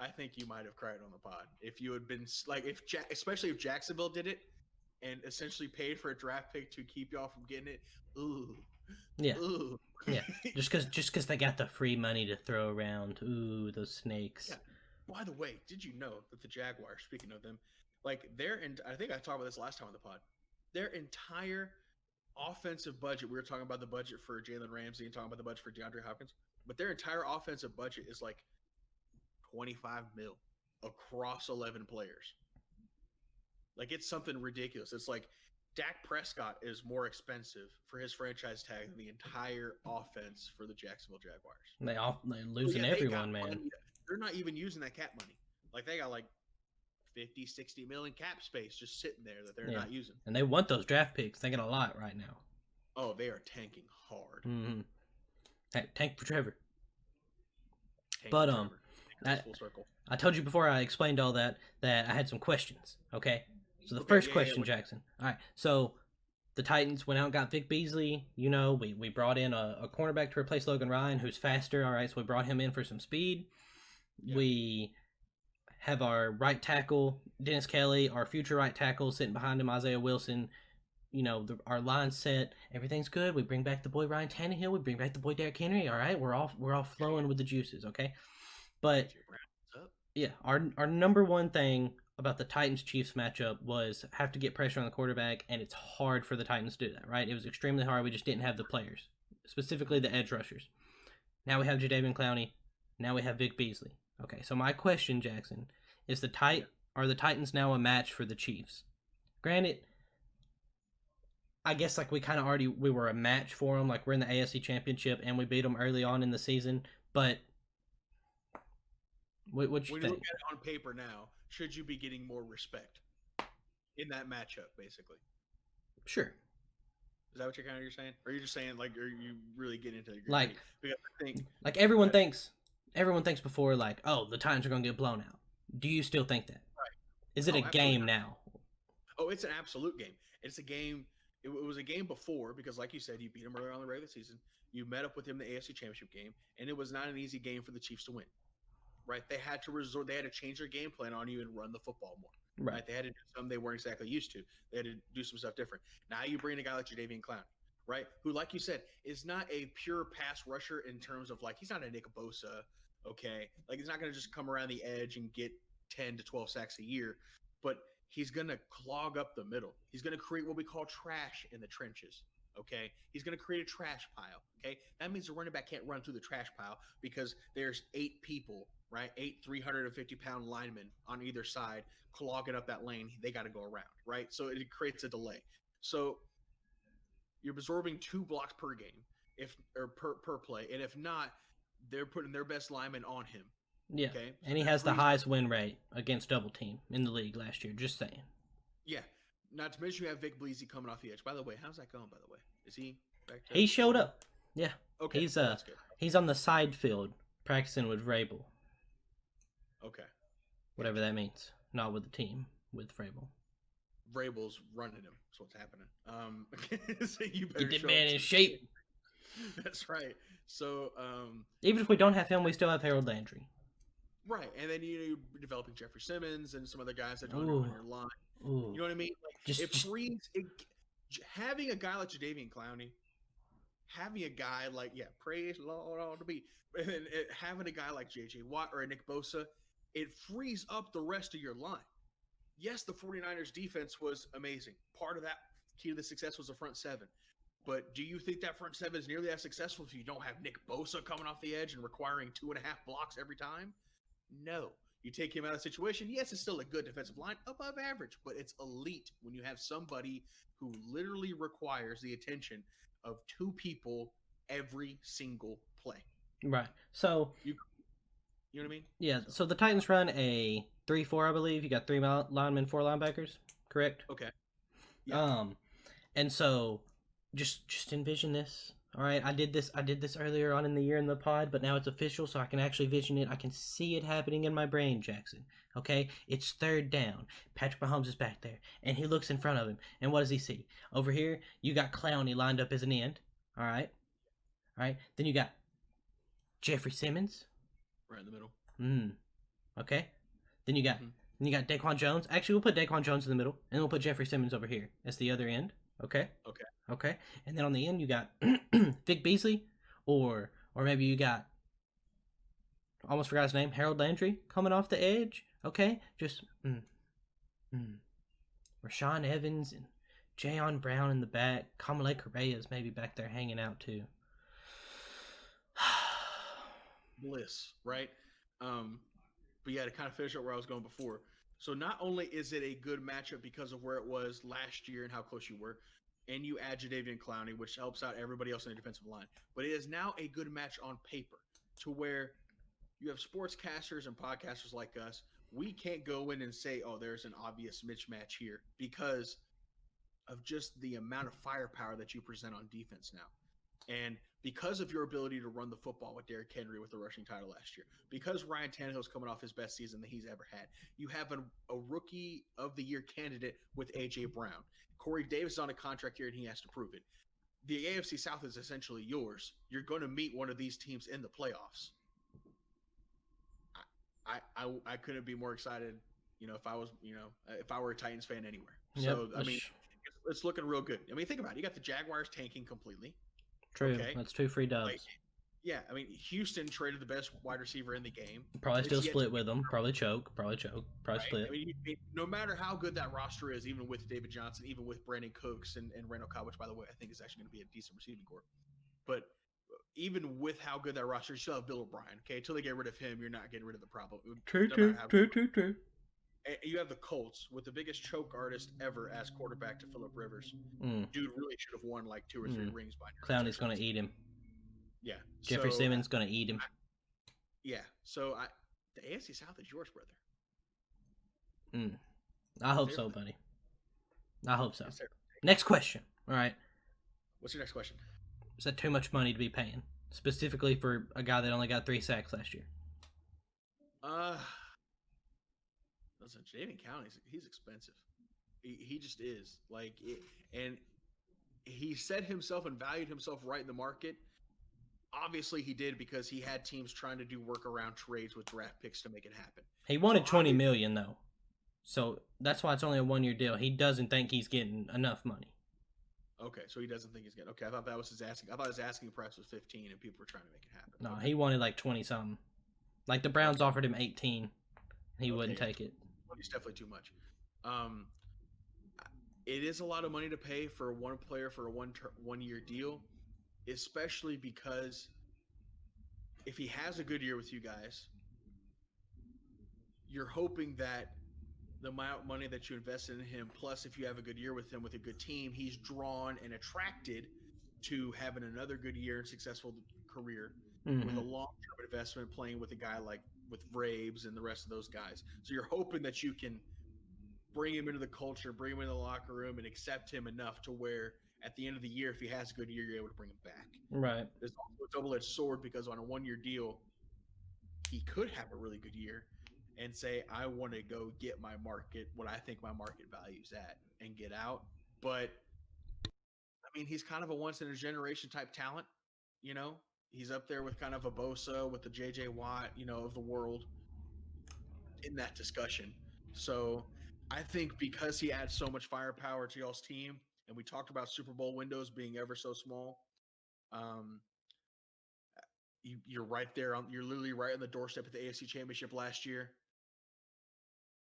I think you might have cried on the pod if you had been especially if Jacksonville did it and essentially paid for a draft pick to keep y'all from getting it. Ooh. Yeah. Ooh. Yeah. Just because they got the free money to throw around. Ooh, those snakes. Yeah. By the way, did you know that the Jaguars, speaking of them, I think I talked about this last time on the pod, their entire offensive budget, we were talking about the budget for Jalen Ramsey and talking about the budget for DeAndre Hopkins, but their entire offensive budget is $25 million across 11 players. It's something ridiculous. It's Dak Prescott is more expensive for his franchise tag than the entire offense for the Jacksonville Jaguars. They're losing everyone, man. Money. They're not even using that cap money. They got 50, 60 million cap space just sitting there that they're not using. And they want those draft picks. They got a lot right now. Oh, they are tanking hard. Mm-hmm. Hey, tank for Trevor. But Trevor. I, Full circle. I told you before I explained all that I had some questions. Okay, so the Okay, first yeah, question, Jackson. All right, so the Titans went out and got Vic Beasley. You know, we brought in a cornerback to replace Logan Ryan, who's faster. All right, so we brought him in for some speed. Yeah. We have our right tackle, Dennis Kelly, our future right tackle, sitting behind him, Isaiah Wilson. You know, our line set, everything's good. We bring back the boy Ryan Tannehill. We bring back the boy Derrick Henry. All right, we're all flowing with the juices. Okay, but yeah, our number one thing about the Titans Chiefs matchup was have to get pressure on the quarterback, and it's hard for the Titans to do that. Right, it was extremely hard. We just didn't have the players, specifically the edge rushers. Now we have Jadeveon Clowney. Now we have Vic Beasley. Okay, so my question, Jackson, is are the Titans now a match for the Chiefs? Granted, I guess like we kind of we were a match for them. Like we're in the AFC Championship and we beat them early on in the season. But what you when think? You look at it on paper now, should you be getting more respect in that matchup? Basically, sure. Is that what you're saying? Or are you just saying like, are you really getting into like? Because I think like everyone thinks before like, oh, the Titans are going to get blown out. Do you still think that? Right. Is it a game now? Oh, it's an absolute game. It's a game. It was a game before because, like you said, you beat him earlier on the regular season. You met up with him in the AFC Championship game, and it was not an easy game for the Chiefs to win. Right? They had to change their game plan on you and run the football more. Right? They had to do something they weren't exactly used to. They had to do some stuff different. Now you bring a guy like Jadeveon Clowney, right? Who, like you said, is not a pure pass rusher in terms of like he's not a Nick Bosa, okay? Like he's not going to just come around the edge and get 10 to 12 sacks a year, but he's going to clog up the middle. He's going to create what we call trash in the trenches. Okay. He's going to create a trash pile. Okay. That means the running back can't run through the trash pile because there's 8 people, right? 8 350-pound linemen on either side clogging up that lane. They got to go around, right? So it creates a delay. So you're absorbing 2 blocks per game per play. And if not, they're putting their best lineman on him. Yeah, okay? And he has the highest win rate against double team in the league last year. Just saying. Yeah, not to mention you have Vic Beasley coming off the edge. By the way, how's that going? By the way, is he back? He showed up. Yeah. Okay. He's on the side field practicing with Vrabel. Okay. Whatever that means. Not with the team, with Vrabel. Vrabel's running him. That's what's happening. So you better get that man in shape. That's right. So even if we don't have him, we still have Harold Landry. Right, and then you're developing Jeffrey Simmons and some other guys that don't run your line. Ooh. You know what I mean? Like, having a guy like Jadeveon Clowney, having a guy like praise Lord all to be, and then having a guy like J.J. Watt or a Nick Bosa, it frees up the rest of your line. Yes, the 49ers defense was amazing. Part of that key to the success was the front 7. But do you think that front 7 is nearly as successful if you don't have Nick Bosa coming off the edge and requiring 2.5 blocks every time? No. You take him out of the situation. Yes, it's still a good defensive line, above average, but it's elite when you have somebody who literally requires the attention of 2 people every single play. Right. So you know what I mean? Yeah. So the Titans run a 3-4, I believe. You got 3 linemen, 4 linebackers, correct? Okay. Yeah. And so just envision this. All right, I did this earlier on in the year in the pod, but now it's official, so I can actually vision it. I can see it happening in my brain, Jackson. Okay, it's 3rd down. Patrick Mahomes is back there, and he looks in front of him, and what does he see? Over here, you got Clowney lined up as an end. All right. Then you got Jeffrey Simmons, right in the middle. Okay. Then you got Daquan Jones. Actually, we'll put Daquan Jones in the middle, and we'll put Jeffrey Simmons over here as the other end. Okay. And then on the end you got Vic Beasley, or maybe you got, almost forgot his name, Harold Landry coming off the edge. Okay, just Rashawn Evans and Jayon Brown in the back. Kamale Correa's maybe back there hanging out too. Bliss, right? But yeah, to kind of finish up where I was going before. So not only is it a good matchup because of where it was last year and how close you were, and you add Jadeveon Clowney, which helps out everybody else in the defensive line, but it is now a good match on paper to where you have sportscasters and podcasters like us. We can't go in and say, oh, there's an obvious mismatch here because of just the amount of firepower that you present on defense now. And because of your ability to run the football with Derrick Henry with the rushing title last year, because Ryan Tannehill's coming off his best season that he's ever had, you have a rookie of the year candidate with A.J. Brown. Corey Davis is on a contract here and he has to prove it. The AFC South is essentially yours. You're going to meet one of these teams in the playoffs. I couldn't be more excited, if I was, if I were a Titans fan anywhere. So, I mean, it's looking real good. I mean, think about it. You got the Jaguars tanking completely. True. Okay. That's 2 free dubs. Yeah, I mean, Houston traded the best wide receiver in the game. Probably still split with them. Probably choke. Probably split. I mean, no matter how good that roster is, even with David Johnson, even with Brandon Cooks and Randall Cobb, which, by the way, I think is actually going to be a decent receiving corps. But even with how good that roster is, you still have Bill O'Brien. Okay, until they get rid of him, you're not getting rid of the problem. True. You have the Colts with the biggest choke artist ever as quarterback to Phillip Rivers. Dude really should have won like 2 or 3 rings by now. Clowney's going to eat him. Yeah. Jeffrey Simmons going to eat him. So the AFC South is yours, brother. I hope so, buddy. I hope so. Next question. All right. What's your next question? Is that too much money to be paying? Specifically for a guy that only got 3 sacks last year. Listen, Jaden County, he's expensive. He just is. And he set himself and valued himself right in the market. Obviously, he did because he had teams trying to do workaround trades with draft picks to make it happen. He wanted $20 million, though. So that's why it's only a 1-year deal. He doesn't think he's getting enough money. Okay, so he doesn't think he's getting. Okay, I thought that was his asking. I thought his asking price was 15, and people were trying to make it happen. No, he wanted like 20 something. Like the Browns offered him 18, he wouldn't take it. It's definitely too much. It is a lot of money to pay for one player for a 1-year deal, especially because if he has a good year with you guys, you're hoping that the amount of money that you invested in him, plus if you have a good year with him with a good team, he's drawn and attracted to having another good year and successful career with a long-term investment playing with a guy like with Braves and the rest of those guys. So you're hoping that you can bring him into the culture, bring him into the locker room, and accept him enough to where at the end of the year, if he has a good year, you're able to bring him back. Right. There's also a double-edged sword because on a 1-year deal, he could have a really good year and say, I want to go get my market, what I think my market value's at, and get out. But, I mean, he's kind of a once-in-a-generation type talent, He's up there with kind of a Bosa, with the J.J. Watt, of the world in that discussion. So I think because he adds so much firepower to y'all's team, and we talked about Super Bowl windows being ever so small, you're right there. You're literally right on the doorstep of the AFC Championship last year.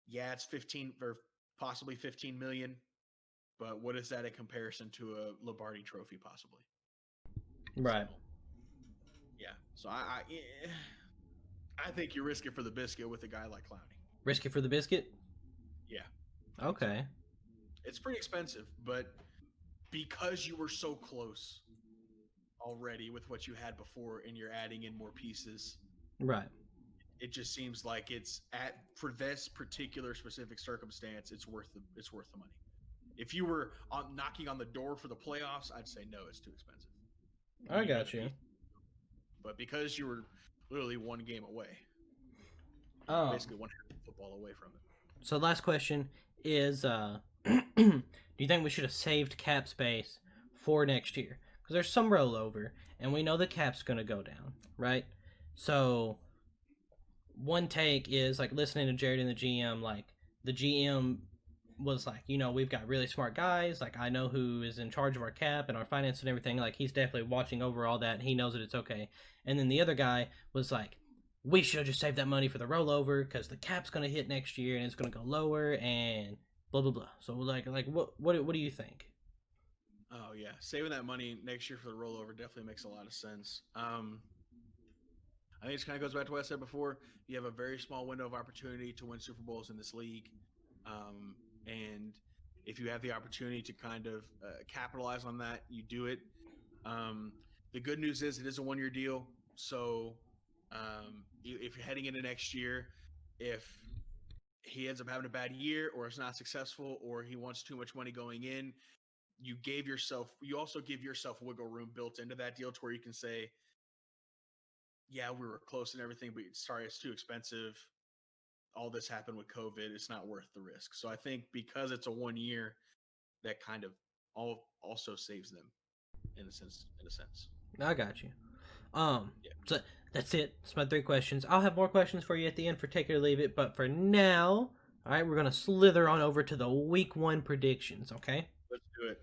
Yeah, it's 15 or possibly 15 million, but what is that in comparison to a Lombardi Trophy, possibly? Right. So I think you risk it for the biscuit with a guy like Clowney. Risk it for the biscuit? Yeah. Okay. It's pretty expensive, but because you were so close already with what you had before and you're adding in more pieces. Right. It just seems like for this particular specific circumstance, it's worth the money. If you were knocking on the door for the playoffs, I'd say no, it's too expensive. I got you. But because you were literally 1 game away, basically 1 half of football away from it. So last question is, do you think we should have saved cap space for next year? Because there's some rollover, and we know the cap's going to go down, right? So one take is, like, listening to Jared and the GM, like, the GM was like, we've got really smart guys. Like, I know who is in charge of our cap and our finance and everything. Like, he's definitely watching over all that, and he knows that it's okay. And then the other guy was like, we should have just saved that money for the rollover because the cap's going to hit next year and it's going to go lower and blah, blah, blah. So, like, what do you think? Oh, yeah. Saving that money next year for the rollover definitely makes a lot of sense. I think it kind of goes back to what I said before. You have a very small window of opportunity to win Super Bowls in this league. And if you have the opportunity to kind of capitalize on that, you do it. The good news is it is a 1-year deal. So if you're heading into next year, if he ends up having a bad year or it's not successful or he wants too much money going in, you also give yourself wiggle room built into that deal to where you can say, yeah, we were close and everything, but sorry, it's too expensive. All this happened with COVID. It's not worth the risk. So I think because it's a 1 year, that kind of also saves them in a sense. I got you. Yeah. So that's it. That's my 3 questions. I'll have more questions for you at the end for take it or leave it, but for now, all right, we're gonna slither on over to the week 1 predictions. Okay. Let's do it.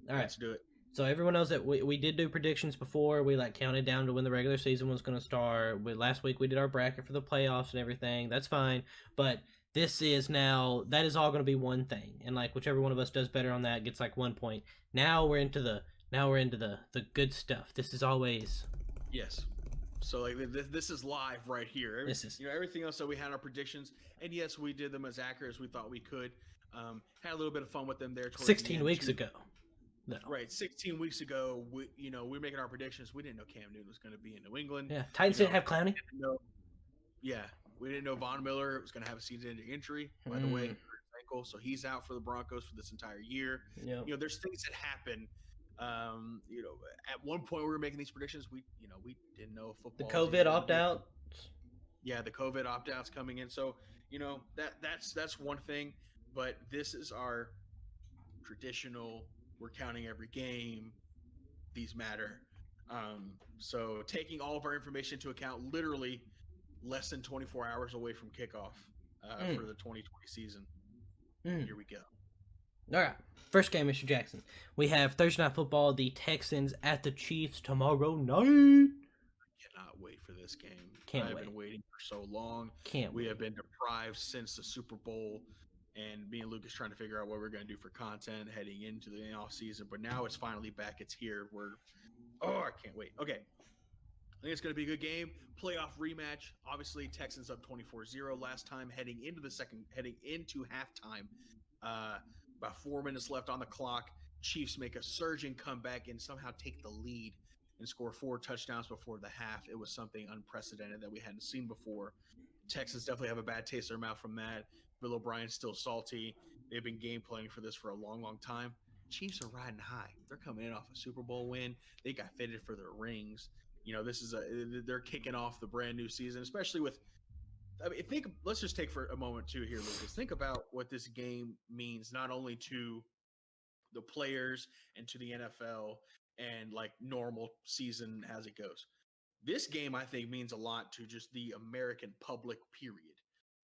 All right. Let's do it. So everyone knows that we did do predictions before. We like counted down to when the regular season was going to start. Last week we did our bracket for the playoffs and everything. That's fine, but this is now that is all going to be one thing, and like whichever one of us does better on that gets like 1 point. Now we're into the good stuff. This is always yes. So like this is live right here. This is everything else that we had our predictions, and yes, we did them as accurate as we thought we could. Had a little bit of fun with them there. 16 weeks ago. No. Right, 16 weeks ago, we're making our predictions. We didn't know Cam Newton was going to be in New England. Yeah, Titans didn't have Clowney. We didn't know Von Miller was going to have a season-ending injury. By the way, ankle, so he's out for the Broncos for this entire year. Yep. There's things that happen. At one point we were making these predictions. We didn't know if football. The COVID opt-out. Yeah, the COVID opt-outs coming in. So that's one thing. But this is our traditional. We're counting every game. These matter. So taking all of our information into account, literally less than 24 hours away from kickoff for the 2020 season. Here we go. All right. First game, Mr. Jackson. We have Thursday Night Football, the Texans at the Chiefs tomorrow night. Cannot wait for this game. I've been waiting for so long. We have been deprived since the Super Bowl. And me and Lucas trying to figure out what we're going to do for content heading into the off season. But now it's finally back. It's here. I can't wait. Okay. I think it's going to be a good game. Playoff rematch. Obviously, Texans up 24-0 last time, heading into halftime. About 4 minutes left on the clock. Chiefs make a surging comeback and somehow take the lead and score 4 touchdowns before the half. It was something unprecedented that we hadn't seen before. Texans definitely have a bad taste in their mouth from that. Bill O'Brien's still salty. They've been game planning for this for a long, long time. Chiefs are riding high. They're coming in off a Super Bowl win. They got fitted for their rings. They're kicking off the brand new season, especially with. Let's just take for a moment too here, Lucas. Think about what this game means not only to the players and to the NFL and like normal season as it goes. This game, I think, means a lot to just the American public, period,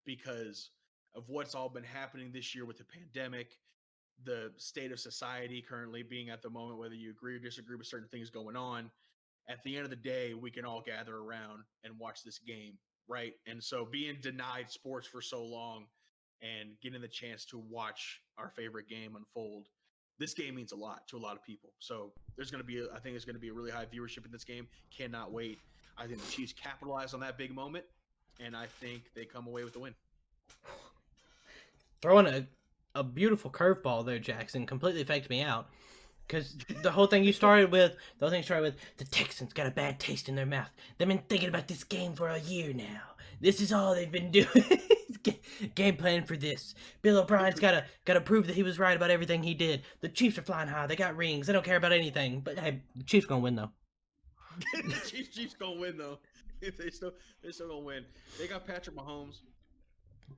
because of what's all been happening this year with the pandemic, the state of society currently being at the moment, whether you agree or disagree with certain things going on. At the end of the day, we can all gather around and watch this game, right? And so being denied sports for so long and getting the chance to watch our favorite game unfold, this game means a lot to a lot of people. So I think it's going to be a really high viewership in this game. Cannot wait. I think the Chiefs capitalize on that big moment, and I think they come away with the win. Throwing a beautiful curveball there, Jackson, completely faked me out. Because the whole thing started with, the Texans got a bad taste in their mouth. They've been thinking about this game for a year now. This is all they've been doing. Game plan for this. Bill O'Brien's got to prove that he was right about everything he did. The Chiefs are flying high. They got rings. They don't care about anything. But hey, the Chiefs gonna win though. The Chiefs gonna win though. They're still gonna win. They got Patrick Mahomes,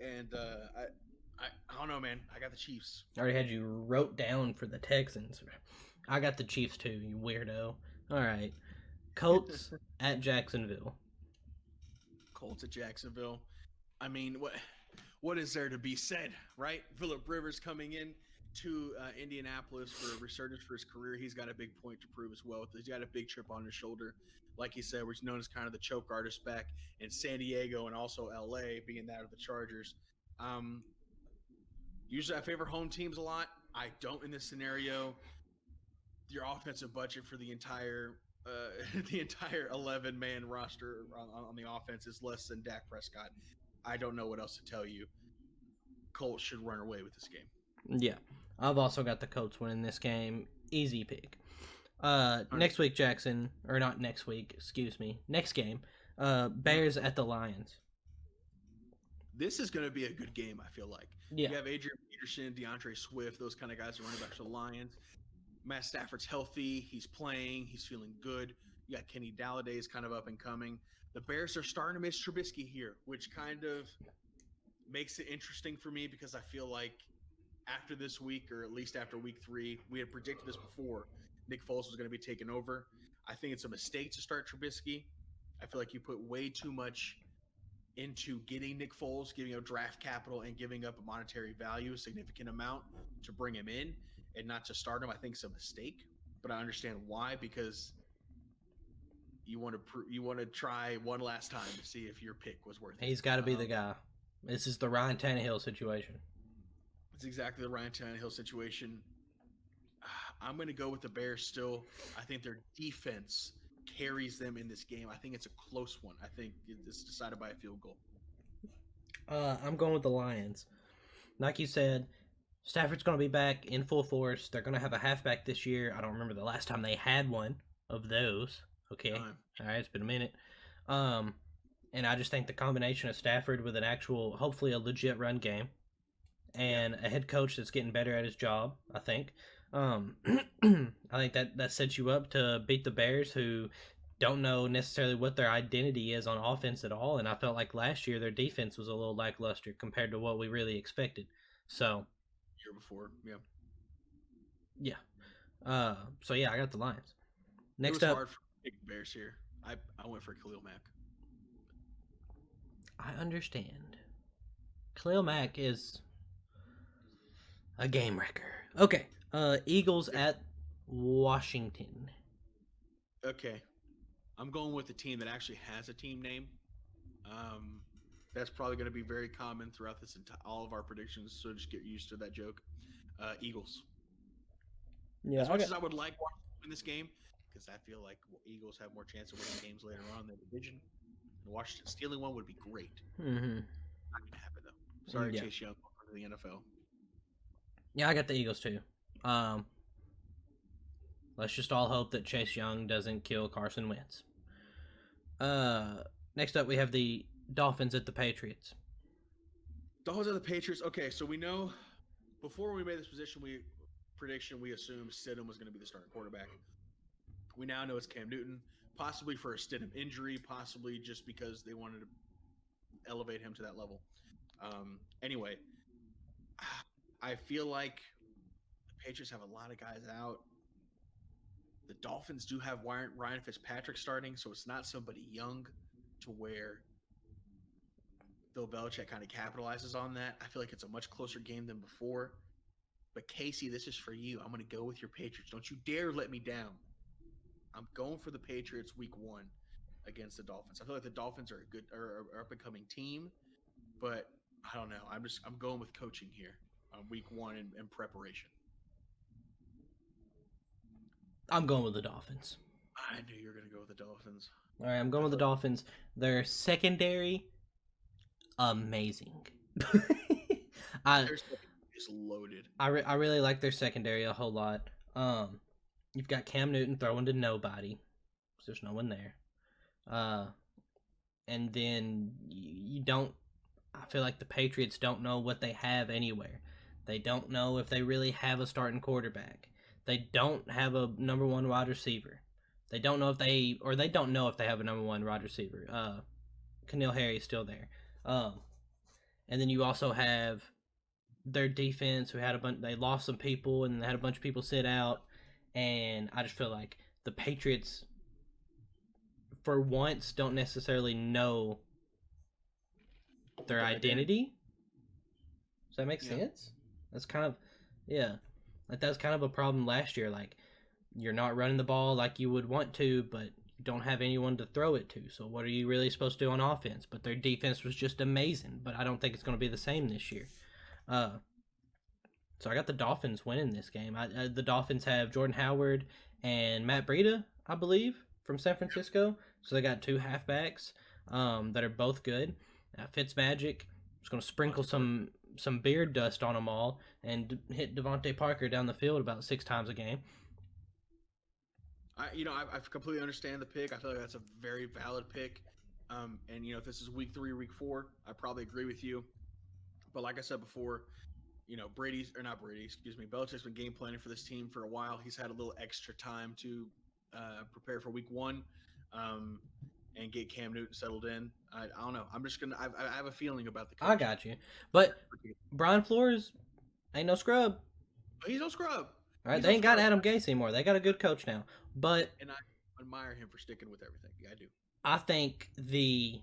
and I don't know, man. I got the Chiefs. I already had you wrote down for the Texans. I got the Chiefs too, you weirdo. All right, Colts at Jacksonville. Colts at Jacksonville. I mean, what is there to be said, right? Phillip Rivers coming in to Indianapolis for a resurgence for his career. He's got a big point to prove as well. He's got a big chip on his shoulder. Like he said, we're known as kind of the choke artist back in San Diego and also LA, being that of the Chargers. Usually I favor home teams a lot. I don't in this scenario. Your offensive budget for the entire 11-man roster on the offense is less than Dak Prescott. I don't know what else to tell you. Colts should run away with this game. Yeah. I've also got the Colts winning this game. Easy pick. Next week, Jackson, or not next week, excuse me. Next game, Bears at the Lions. This is going to be a good game, I feel like. Yeah. You have Adrian Peterson, DeAndre Swift, those kind of guys are running back for the Lions. Matt Stafford's healthy. He's playing. He's feeling good. You got Kenny Dalladay's kind of up and coming. The Bears are starting to miss Trubisky here, which kind of makes it interesting for me because I feel like after this week, or at least after week 3, we had predicted this before, Nick Foles was going to be taken over. I think it's a mistake to start Trubisky. I feel like you put way too much into getting Nick Foles, giving up draft capital and giving up a monetary value, a significant amount to bring him in and not to start him. I think it's a mistake, but I understand why, because you want to try one last time to see if your pick was worth it. He's got to be the guy. This is the Ryan Tannehill situation. It's exactly the Ryan Tannehill situation. I'm going to go with the Bears still. I think their defense carries them in this game. I think it's a close one. I think it's decided by a field goal. I'm going with the Lions. Like you said, Stafford's going to be back in full force. They're going to have a halfback this year. I don't remember the last time they had one of those. Okay. All right, it's been a minute. And I just think the combination of Stafford with an actual, hopefully a legit run game, and a head coach that's getting better at his job, I think. I think that sets you up to beat the Bears, who don't know necessarily what their identity is on offense at all. And I felt like last year their defense was a little lackluster compared to what we really expected. So, year before, yeah. So yeah, I got the Lions. Next it was up, hard for big Bears here. I went for Khalil Mack. I understand. Khalil Mack is a game wrecker. Okay. Eagles at Washington. Okay. I'm going with the team that actually has a team name. That's probably going to be very common throughout all of our predictions, so just get used to that joke. Eagles. Yeah. As much as I would like Washington in this game, because I feel like Eagles have more chance of winning games later on in the division, and Washington stealing one would be great. Mm-hmm. Not going to happen, though. Sorry, Chase Young, for the NFL. Yeah, I got the Eagles, too. Let's just all hope that Chase Young doesn't kill Carson Wentz. Next up, we have the Dolphins at the Patriots. Dolphins at the Patriots. Okay, so we know before we made this prediction, we assumed Stidham was going to be the starting quarterback. We now know it's Cam Newton, possibly for a Stidham injury, possibly just because they wanted to elevate him to that level. Anyway, I feel like the Patriots have a lot of guys out. The Dolphins do have Ryan Fitzpatrick starting, so it's not somebody young to where Bill Belichick kind of capitalizes on that. I feel like it's a much closer game than before. But Casey, this is for you. I'm going to go with your Patriots. Don't you dare let me down. I'm going for the Patriots week 1 against the Dolphins. I feel like the Dolphins are a good or up-and-coming team, but I don't know. I'm going with coaching here on week 1 in preparation. I'm going with the Dolphins. I knew you were going to go with the Dolphins. All right, I'm going with the Dolphins. Their secondary, amazing. It's loaded. I really like their secondary a whole lot. You've got Cam Newton throwing to nobody, because there's no one there. And then you don't. I feel like the Patriots don't know what they have anywhere. They don't know if they really have a starting quarterback. They don't have a number 1 wide receiver. They don't know if they have a number 1 wide receiver. N'Keal Harry is still there. And then you also have their defense, who had they lost some people and had a bunch of people sit out. And I just feel like the Patriots, for once, don't necessarily know their identity. Does that make sense? That's kind of, like that's kind of a problem last year. Like, you're not running the ball like you would want to, but you don't have anyone to throw it to. So what are you really supposed to do on offense? But their defense was just amazing. But I don't think it's going to be the same this year. So I got the Dolphins winning this game. The Dolphins have Jordan Howard and Matt Breida, I believe, from San Francisco. So they got 2 halfbacks that are both good. Fitzmagic is going to sprinkle some beard dust on them all and hit Devontae Parker down the field about 6 times a game. I completely understand the pick. I feel like that's a very valid pick. And if this is week 3 or week 4, I probably agree with you. But like I said before, Brady's or not Brady, excuse me. Belichick's been game planning for this team for a while. He's had a little extra time to prepare for Week 1 and get Cam Newton settled in. I don't know. I'm just gonna. I have a feeling about the coach. I got you, but Brian Flores ain't no scrub. He's no scrub. All right, they ain't got Adam Gase anymore. They got a good coach now, but and I admire him for sticking with everything. Yeah, I do. I think the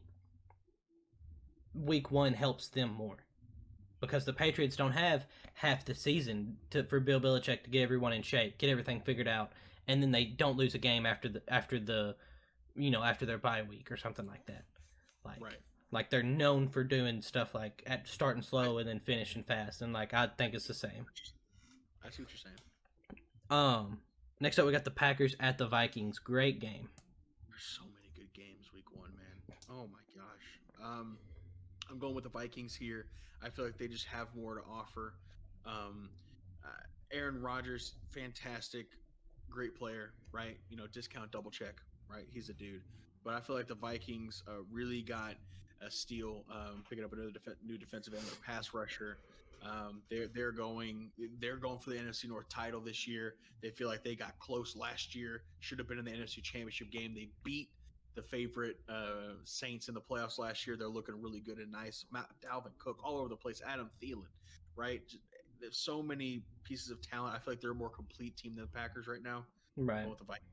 Week 1 helps them more because the Patriots don't have half the season for Bill Belichick to get everyone in shape, get everything figured out, and then they don't lose a game after their bye week or something like that. Like they're known for doing stuff like starting slow and then finishing fast, and like I think it's the same. I see what you're saying. Next up we got the Packers at the Vikings. Great game. There's so many good games Week 1, man. Oh my gosh. I'm going with the Vikings here. I feel like they just have more to offer. Aaron Rodgers, fantastic, great player, right? Discount double check, right? He's a dude. But I feel like the Vikings really got a steal, picking up another new defensive end, a pass rusher. They're going for the NFC North title this year. They feel like they got close last year. Should have been in the NFC Championship game. They beat the favorite Saints in the playoffs last year. They're looking really good and nice. Dalvin Cook all over the place. Adam Thielen, right? There's so many pieces of talent. I feel like they're a more complete team than the Packers right now. Right. With the Vikings.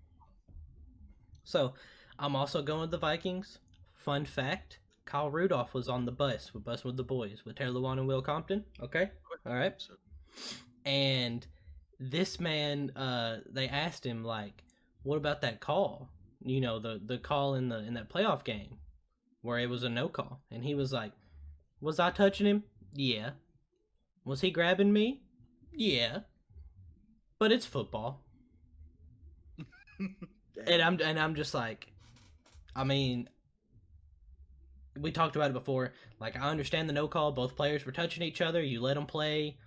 So I'm also going with the Vikings. Fun fact: Kyle Rudolph was on the bus with the boys with Taylor Lewan and Will Compton. Okay, all right. And this man, they asked him like, "What about that call? The call in that playoff game where it was a no call?" And he was like, "Was I touching him? Yeah. Was he grabbing me? Yeah. But it's football." and I'm just like, I mean, we talked about it before. Like, I understand the no call. Both players were touching each other. You let them play.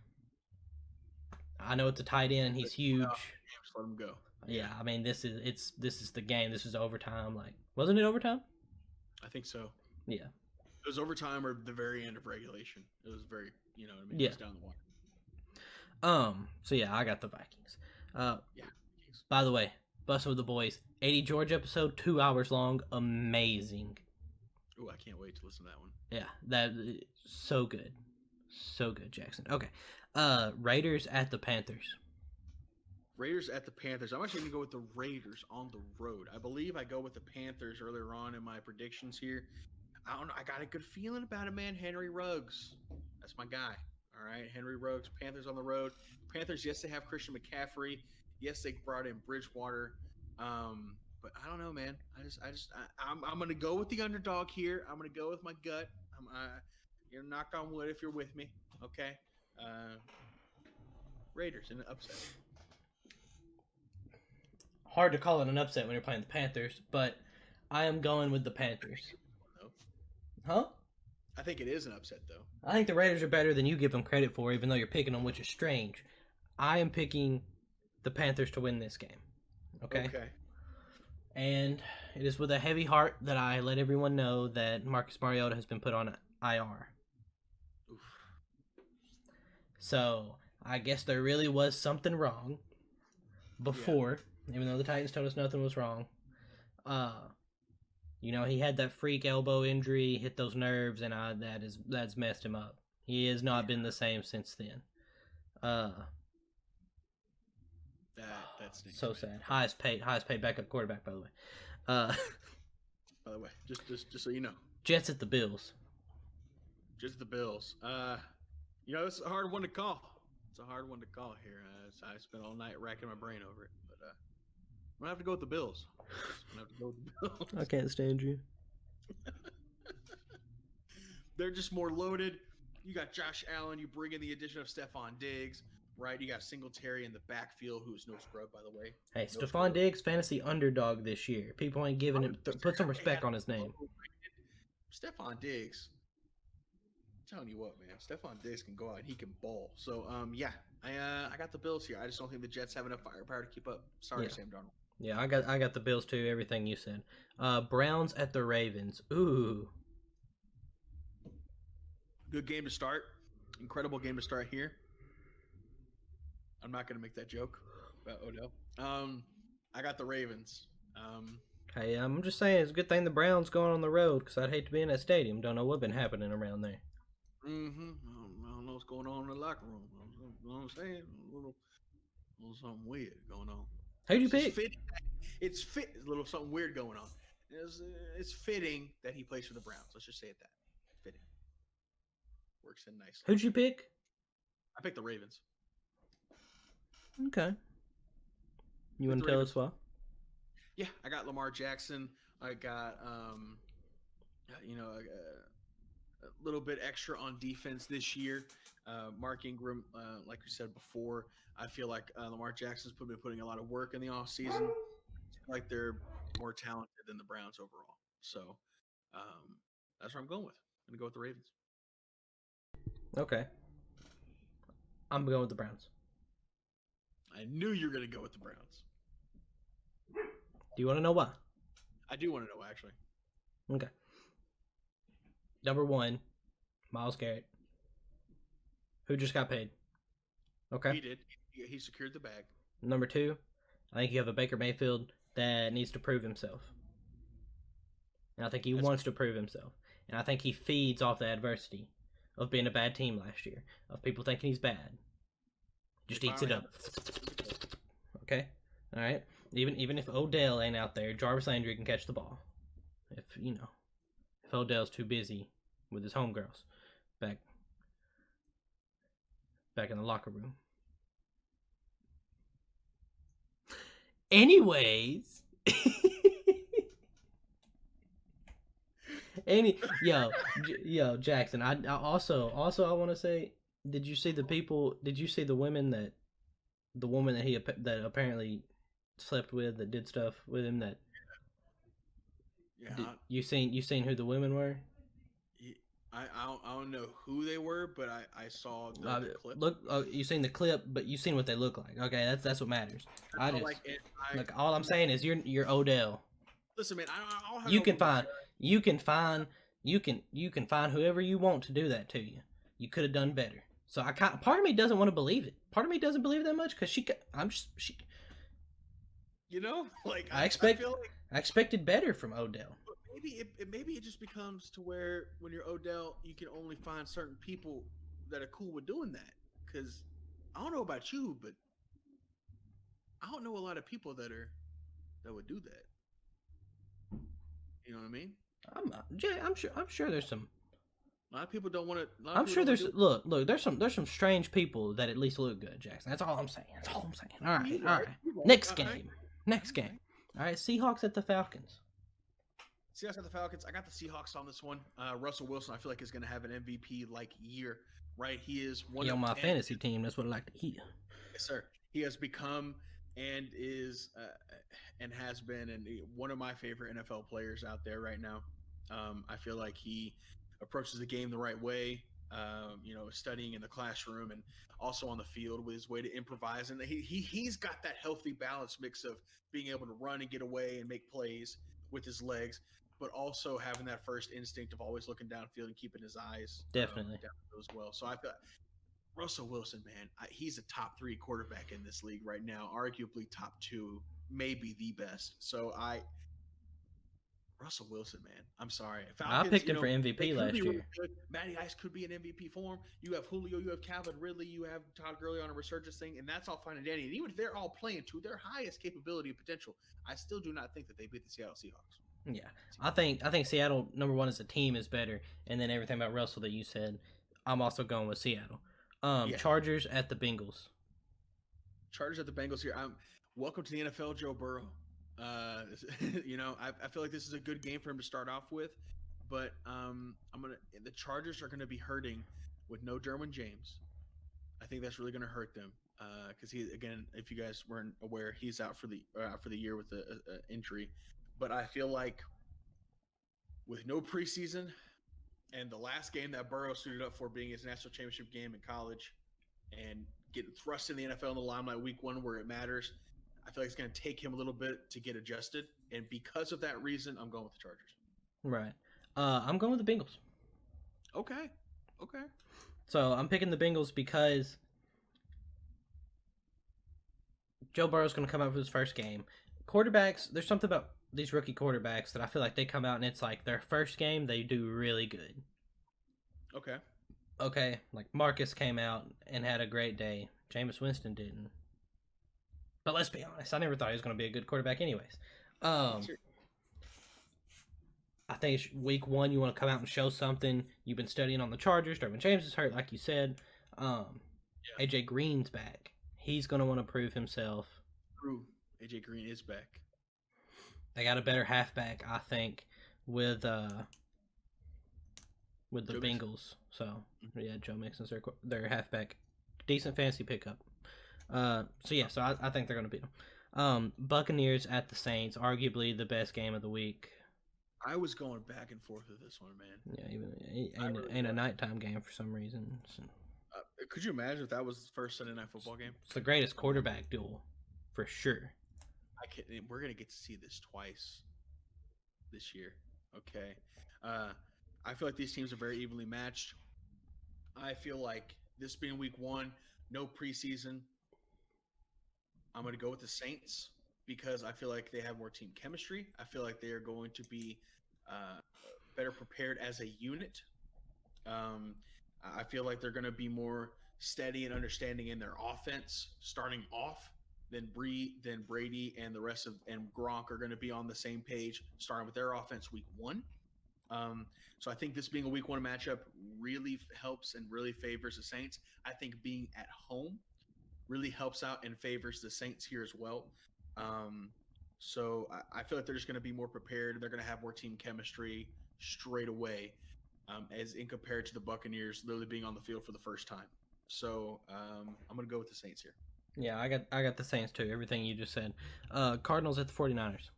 I know it's a tight end. He's huge. Just let him go. Yeah, I mean, this is the game. This is overtime. Like, wasn't it overtime? I think so. Yeah. It was overtime or the very end of regulation. It was very, you know what I mean? Yeah. It was down the wire. So yeah, I got the Vikings. Yeah. By the way, Bustin' with the Boys, 80 Georgia episode, 2 hours long, amazing. Ooh, I can't wait to listen to that one. Yeah, that so good, Jackson. Okay, Raiders at the Panthers. Raiders at the Panthers. I'm actually gonna go with the Raiders on the road. I believe I go with the Panthers earlier on in my predictions here. I don't know. I got a good feeling about it, man. Henry Ruggs, that's my guy. All right, Henry Ruggs. Panthers on the road. Panthers. Yes, they have Christian McCaffrey. Yes, they brought in Bridgewater. But I don't know, man. I'm gonna go with the underdog here. I'm gonna go with my gut. Knock on wood if you're with me. Okay. Raiders in an upset. Hard to call it an upset when you're playing the Panthers, but I am going with the Panthers. Huh? I think it is an upset, though. I think the Raiders are better than you give them credit for, even though you're picking them, which is strange. I am picking the Panthers to win this game. Okay? And it is with a heavy heart that I let everyone know that Marcus Mariota has been put on IR. Oof. So, I guess there really was something wrong before, even though the Titans told us nothing was wrong. He had that freak elbow injury, hit those nerves, and that's messed him up. He has not been the same since then. That's so sad. Highest paid backup quarterback, by the way. By the way, just so you know, Jets at the Bills. Just the Bills. It's a hard one to call. It's a hard one to call here. I spent all night racking my brain over it, but I'm gonna have to go with the Bills. I can't stand you. They're just more loaded. You got Josh Allen. You bring in the addition of Stephon Diggs, right? You got Singletary in the backfield, who's no scrub, by the way. Hey, Stephon Diggs, fantasy underdog this year. People ain't giving him. Put some respect on his name. Stephon Diggs. I'm telling you what, man. Stephon Diggs can go out and he can ball. So, I got the Bills here. I just don't think the Jets have enough firepower to keep up. Sorry, Sam Darnold. Yeah, I got the Bills too. Everything you said. Browns at the Ravens. Ooh. Good game to start. Incredible game to start here. I'm not gonna make that joke about Odell. I got the Ravens. Hey, I'm just saying it's a good thing the Browns going on the road because I'd hate to be in that stadium. Don't know what's been happening around there. I don't know what's going on in the locker room. You know what I'm saying? A little something weird going on. Who'd you It's just pick? fitting. It's fit. A little something weird going on. It's fitting that he plays for the Browns. Let's just say it that. Fitting. Works in nicely. Who'd you pick? I picked the Ravens. Okay. You want to tell us why? Yeah, I got Lamar Jackson. I got a little bit extra on defense this year. Mark Ingram, like we said before, I feel like Lamar Jackson's been putting a lot of work in the offseason. Like they're more talented than the Browns overall. So that's what I'm going with. I'm going to go with the Ravens. Okay. I'm going with the Browns. I knew you were going to go with the Browns. Do you want to know why? I do want to know, actually. Okay. Number 1, Myles Garrett, who just got paid. Okay. He did. He secured the bag. Number 2, I think you have a Baker Mayfield that needs to prove himself. And I think he wants to prove himself. And I think he feeds off the adversity of being a bad team last year, of people thinking he's bad. Just eats it up. Okay? All right? Even if Odell ain't out there, Jarvis Landry can catch the ball. If Odell's too busy with his homegirls back in the locker room. Anyways, yo, Jackson. I also I want to say, did you see the women the woman that apparently slept with, that did stuff with him, that you seen who the women were? I don't know who they were, but I saw the clip. Look, you seen the clip, but you seen what they look like. Okay, that's what matters. All I'm saying is you're Odell. Listen, man, you can find whoever you want to do that to you. You could have done better. So part of me doesn't want to believe it. Part of me doesn't believe that much because I expected better from Odell. Maybe it just becomes to where when you're Odell, you can only find certain people that are cool with doing that. Because I don't know about you, but I don't know a lot of people that would do that. You know what I mean? I'm sure there's some. A lot of people don't want to. I'm sure there's look. There's some strange people that at least look good, Jackson. That's all I'm saying. All right. Next game. All right. Seahawks at the Falcons. Seahawks at the Falcons. I got the Seahawks on this one. Russell Wilson, I feel like, is going to have an MVP-like year, right? He is one of my fantasy team. That's what I like to hear. Yes, sir. He has become and is and has been one of my favorite NFL players out there right now. I feel like he approaches the game the right way. Studying in the classroom and also on the field with his way to improvise, and he's got that healthy balance mix of being able to run and get away and make plays with his legs, but also having that first instinct of always looking downfield and keeping his eyes definitely downfield as well. So I thought Russell Wilson, man, he's a top 3 quarterback in this league right now, arguably top 2, maybe the best. So Russell Wilson, man, I'm sorry. Falcons, I picked him for MVP last year. Really good. Matty Ice could be an MVP form. You have Julio, you have Calvin Ridley, you have Todd Gurley on a resurgence thing, and that's all fine and dandy. And even if they're all playing to their highest capability and potential, I still do not think that they beat the Seattle Seahawks. Yeah, I think Seattle, number 1 as a team, is better, and then everything about Russell that you said, I'm also going with Seattle. Chargers at the Bengals. Chargers at the Bengals here. Welcome to the NFL, Joe Burrow. I feel like this is a good game for him to start off with, but the Chargers are gonna be hurting with no Derwin James. I think that's really gonna hurt them because he, again, if you guys weren't aware, he's out for the year with an injury. But I feel like with no preseason and the last game that Burrow suited up for being his national championship game in college and getting thrust in the NFL in the limelight week 1 where it matters, I feel like it's going to take him a little bit to get adjusted. And because of that reason, I'm going with the Chargers. Right. I'm going with the Bengals. Okay. So I'm picking the Bengals because Joe Burrow's going to come out for his first game. Quarterbacks, there's something about these rookie quarterbacks that I feel like they come out and it's like their first game, they do really good. Okay. Okay, like Marcus came out and had a great day. Jameis Winston didn't. But let's be honest, I never thought he was going to be a good quarterback anyways. I think it's week one, you want to come out and show something. You've been studying on the Chargers. Derwin James is hurt, like you said. AJ Green's back. He's going to want to prove himself. True. AJ Green is back. They got a better halfback, I think, with the Joe Bengals. Mixon. So yeah, Joe Mixon's their halfback. Decent fantasy pickup. So I think they're going to beat them. Buccaneers at the Saints, arguably the best game of the week. I was going back and forth with this one, man. Yeah, even ain't a nighttime game for some reason. So. Could you imagine if that was the first Sunday night football game? It's the greatest quarterback duel, for sure. We're gonna get to see this twice this year. Okay, I feel like these teams are very evenly matched. I feel like this being week one, no preseason. I'm gonna go with the Saints because I feel like they have more team chemistry. I feel like they are going to be better prepared as a unit. I feel like they're going to be more steady and understanding in their offense starting off than Brady and the rest of and Gronk are going to be on the same page starting with their offense week one. So I think this being a week one matchup really helps and really favors the Saints. I think being at home really helps out and favors the Saints here as well. So I feel like they're just going to be more prepared. They're going to have more team chemistry straight away, as in compared to the Buccaneers literally being on the field for the first time. So I'm going to go with the Saints here. Yeah, I got the Saints too. Everything you just said. Cardinals at the 49ers.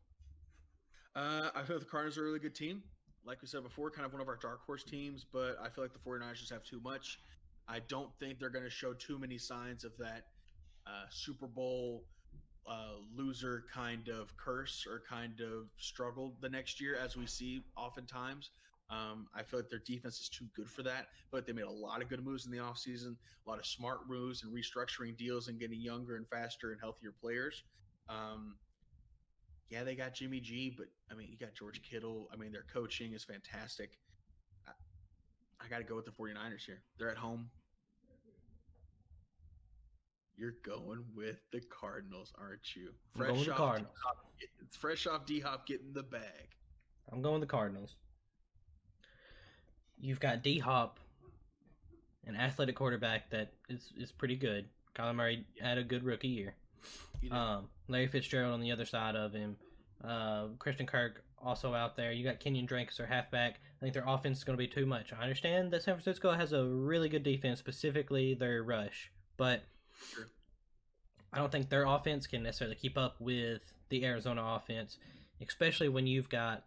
I feel like the Cardinals are a really good team. Like we said before, kind of one of our dark horse teams, but I feel like the 49ers just have too much. I don't think they're going to show too many signs of that Super Bowl loser kind of curse or kind of struggle the next year, as we see oftentimes. I feel like their defense is too good for that, but they made a lot of good moves in the offseason, a lot of smart moves and restructuring deals and getting younger and faster and healthier players. Yeah, they got Jimmy G, but I mean, you got George Kittle. I mean, their coaching is fantastic. I got to go with the 49ers here. They're at home. You're going with the Cardinals, aren't you? I'm going with the Cardinals. Fresh off D-Hop getting the bag. I'm going with the Cardinals. You've got D-Hop, an athletic quarterback that is pretty good. Kyler Murray had a good rookie year. Larry Fitzgerald on the other side of him. Christian Kirk also out there. You got Kenyon Drake as their halfback. I think their offense is going to be too much. I understand that San Francisco has a really good defense, specifically their rush. But sure. I don't think their offense can necessarily keep up with the Arizona offense, especially when you've got...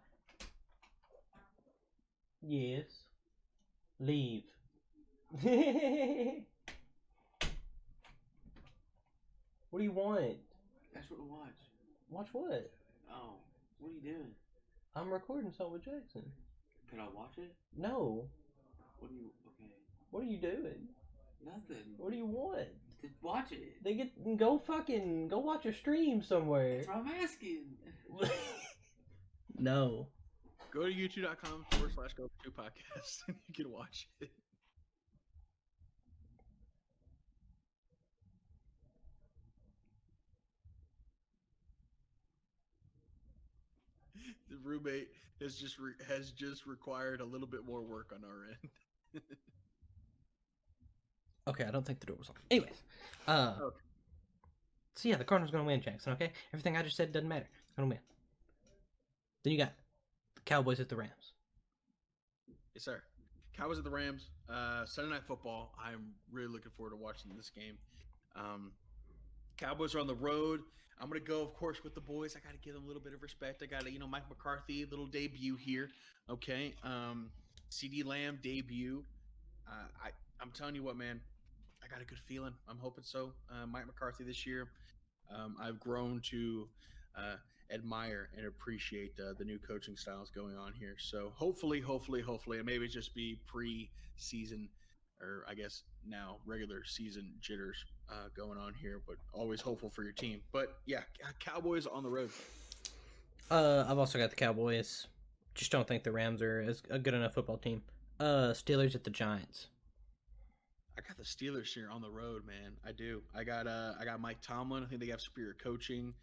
Yes. Leave. What do you want? That's what I watch. Watch what? Oh, what are you doing? I'm recording something with Jackson. Can I watch it? No. What do you? Okay. What are you doing? Nothing. What do you want? To watch it. Go watch a stream somewhere. That's what I'm asking. No. Go to youtube.com/go2podcast and you can watch it. The roommate has just required a little bit more work on our end. Okay, I don't think the door was on. Anyways, So yeah, the Cardinals gonna win, Jackson. Okay, everything I just said doesn't matter. It's gonna win. Then you got the Cowboys at the Rams. Yes, sir. Cowboys at the Rams. Sunday Night Football. I'm really looking forward to watching this game. Cowboys are on the road. I'm going to go, of course, with the boys. I got to give them a little bit of respect. I got to, Mike McCarthy, little debut here. Okay. CD Lamb debut. I'm telling you what, man, I got a good feeling. I'm hoping so. Mike McCarthy this year. I've grown to admire and appreciate the new coaching styles going on here. So hopefully, and maybe just be pre-season or I guess now regular season jitters going on here, but always hopeful for your team. But yeah, Cowboys on the road. I've also got the Cowboys. Just don't think the Rams are as a good enough football team. Steelers at the Giants. I got the Steelers here on the road, man. I do. I got Mike Tomlin. I think they have superior coaching.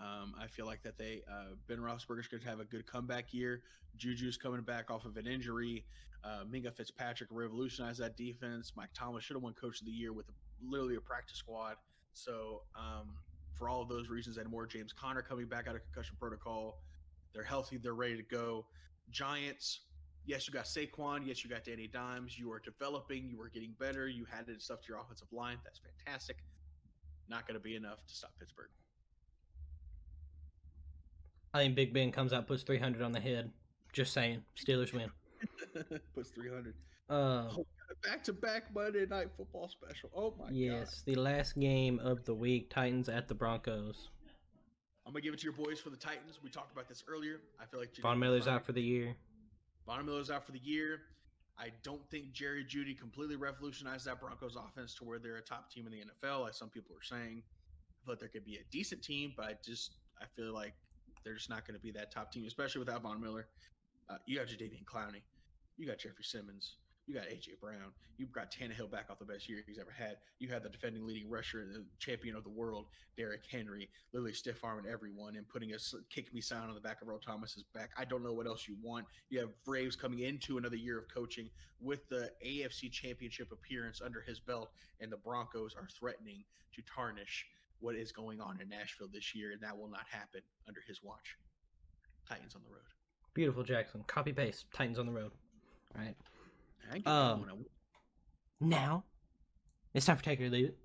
I feel like that Ben Roethlisberger's going to have a good comeback year. Juju's coming back off of an injury. Minka Fitzpatrick revolutionized that defense. Mike Tomlin should have won Coach of the Year with literally a practice squad. So for all of those reasons and more, James Conner coming back out of concussion protocol. They're healthy. They're ready to go. Giants. Yes, you got Saquon. Yes, you got Danny Dimes. You are developing. You are getting better. You added stuff to your offensive line. That's fantastic. Not going to be enough to stop Pittsburgh. I think Big Ben comes out, puts 300 on the head. Just saying, Steelers win. Puts 300. Oh, back-to-back Monday Night Football special. Oh my god! Yes, the last game of the week: Titans at the Broncos. I'm gonna give it to your boys for the Titans. We talked about this earlier. I feel like Von Miller's out for the year. Von Miller's out for the year. I don't think Jerry Jeudy completely revolutionized that Broncos offense to where they're a top team in the NFL, like some people are saying. I feel like there could be a decent team, but I feel like they're just not going to be that top team, especially without Von Miller. You got Jadeveon Clowney. You got Jeffrey Simmons. You got A.J. Brown. You've got Tannehill back off the best year he's ever had. You have the defending leading rusher, the champion of the world, Derrick Henry, literally stiff-arming everyone and putting a kick-me sign on the back of Earl Thomas's back. I don't know what else you want. You have Braves coming into another year of coaching with the AFC Championship appearance under his belt, and the Broncos are threatening to tarnish what is going on in Nashville this year, and that will not happen under his watch. Titans on the road. Beautiful, Jackson. Copy paste. Titans on the road. All right. Now, it's time for Take It or Leave It.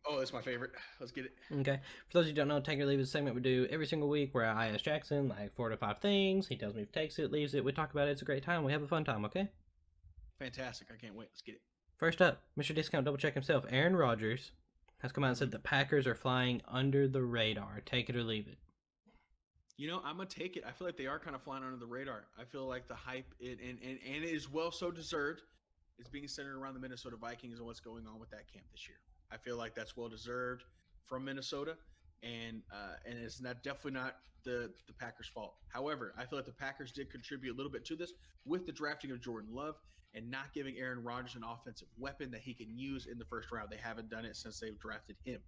Oh, that's my favorite. Let's get it. Okay. For those of you who don't know, Take It or Leave It is a segment we do every single week where I ask Jackson like 4 to 5 things. He tells me if he takes it, leaves it. We talk about it. It's a great time. We have a fun time, okay? Fantastic. I can't wait. Let's get it. First up, Mr. Discount Double Check himself, Aaron Rodgers, has come out and said the Packers are flying under the radar. Take it or leave it. You know, I'm going to take it. I feel like they are kind of flying under the radar. I feel like the hype, and it is well so deserved, is being centered around the Minnesota Vikings and what's going on with that camp this year. I feel like that's well deserved from Minnesota, and it's definitely not the Packers' fault. However, I feel like the Packers did contribute a little bit to this with the drafting of Jordan Love and not giving Aaron Rodgers an offensive weapon that he can use in the first round. They haven't done it since they've drafted him.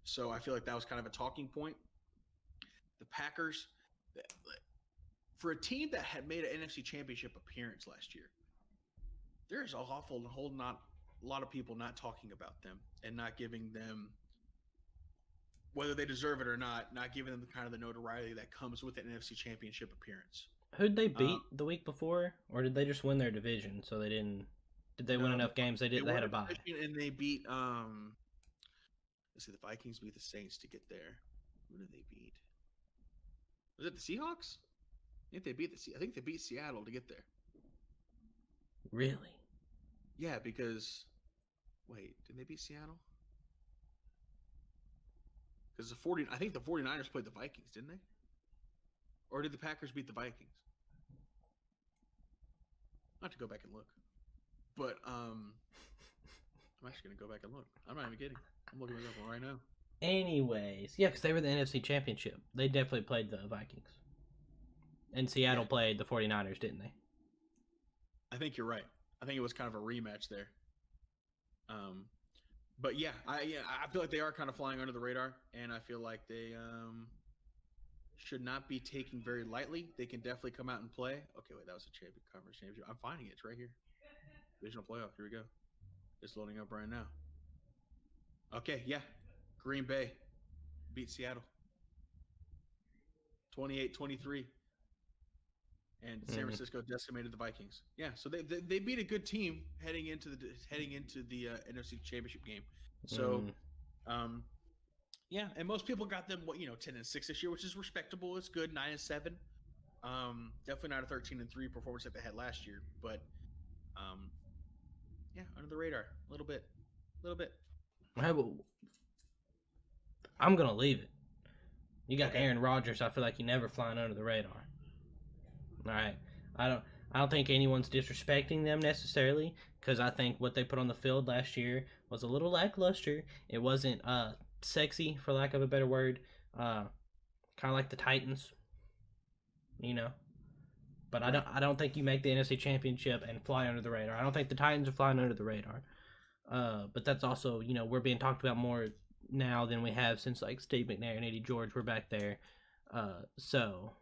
So I feel like that was kind of a talking point. The Packers, for a team that had made an NFC Championship appearance last year, there's a whole lot of people not talking about them and not giving them, whether they deserve it or not giving them the kind of the notoriety that comes with an NFC Championship appearance. Who'd they beat the week before, or did they just win their division? So they didn't. Did they win enough games? They had a bye. And they beat. Let's see, the Vikings beat the Saints to get there. Who did they beat? Was it the Seahawks? I think they beat Seattle to get there. Really? Yeah, because wait, did they beat Seattle? Because I think the 49ers played the Vikings, didn't they? Or did the Packers beat the Vikings? I have to go back and look. But I'm actually gonna go back and look. I'm not even kidding. I'm looking it up right now. Anyways, yeah, because they were the NFC Championship. They definitely played the Vikings. And Seattle played the 49ers, didn't they? I think you're right. I think it was kind of a rematch there. But yeah, I feel like they are kind of flying under the radar, and I feel like they should not be taken very lightly. They can definitely come out and play. Okay, wait, that was a conference championship. I'm finding it. It's right here. Divisional playoff. Here we go. It's loading up right now. Okay, yeah. Green Bay beat Seattle 28-23. And San Francisco decimated the Vikings. Yeah, so they beat a good team heading into the NFC Championship game. So, yeah, and most people got them 10-6 this year, which is respectable. It's good, 9-7. Definitely not a 13-3 performance that they had last year, but yeah, under the radar a little bit. I'm gonna leave it. You got Aaron Rodgers. I feel like you never flying under the radar. All right, I don't think anyone's disrespecting them necessarily, because I think what they put on the field last year was a little lackluster. It wasn't sexy, for lack of a better word. Kind of like the Titans, you know. But Right. I don't think you make the NFC Championship and fly under the radar. I don't think the Titans are flying under the radar. But that's also, we're being talked about more now than we have since like Steve McNair and Eddie George were back there. So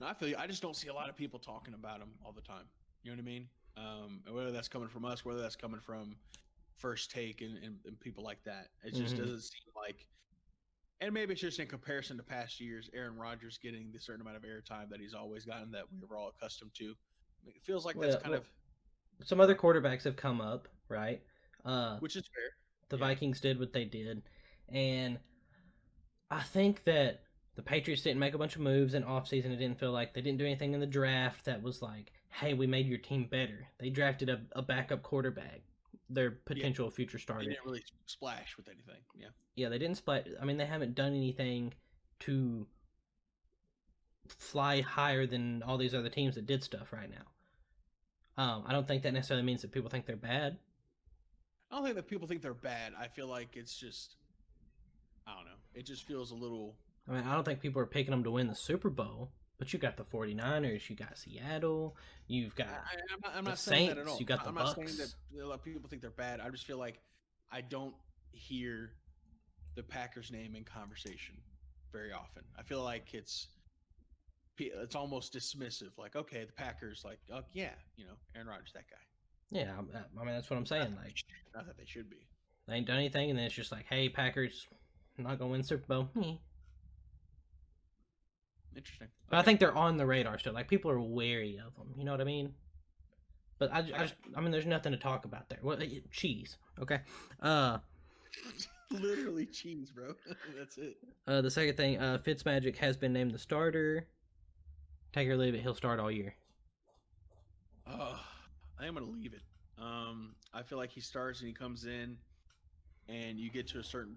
No, I feel you. I just don't see a lot of people talking about him all the time. You know what I mean? And whether that's coming from us, whether that's coming from First Take and people like that, it just doesn't seem like. And maybe it's just in comparison to past years, Aaron Rodgers getting the certain amount of airtime that he's always gotten that we were all accustomed to. I mean, it feels like that's kind of some other quarterbacks have come up, right? which is fair. The Yeah. Vikings did what they did, and I think that the Patriots didn't make a bunch of moves in offseason. It didn't feel like they didn't do anything in the draft that was like, hey, we made your team better. They drafted a backup quarterback, their potential future They starter. didn't really splash with anything. Yeah. Yeah, they didn't split. I mean, they haven't done anything to fly higher than all these other teams that did stuff right now. I don't think that necessarily means that people think they're bad. I don't think that people think they're bad. I feel like it's just, I don't know. It just feels a little. I mean, I don't think people are picking them to win the Super Bowl, but you got the 49ers, you got Seattle, you've got I'm the not saying that at Saints, all. you got the I'm not saying Bucks. that a lot of people think they're bad. I just feel like I don't hear the Packers name in conversation very often. I feel like it's almost dismissive. Like, okay, the Packers, like, oh yeah, Aaron Rodgers, that guy. Yeah, I mean, that's what I'm saying. Like, Not that they should be. they ain't done anything, and then it's just like, hey, Packers, not going to win the Super Bowl. Interesting. But I think they're on the radar still. Like, people are wary of them. You know what I mean? But I mean, there's nothing to talk about there. Well, cheese, okay? Literally cheese, bro. That's it. The second thing, Fitzmagic has been named the starter. Take it or leave it, he'll start all year. I am gonna leave it. I feel like he starts and he comes in, and you get to a certain.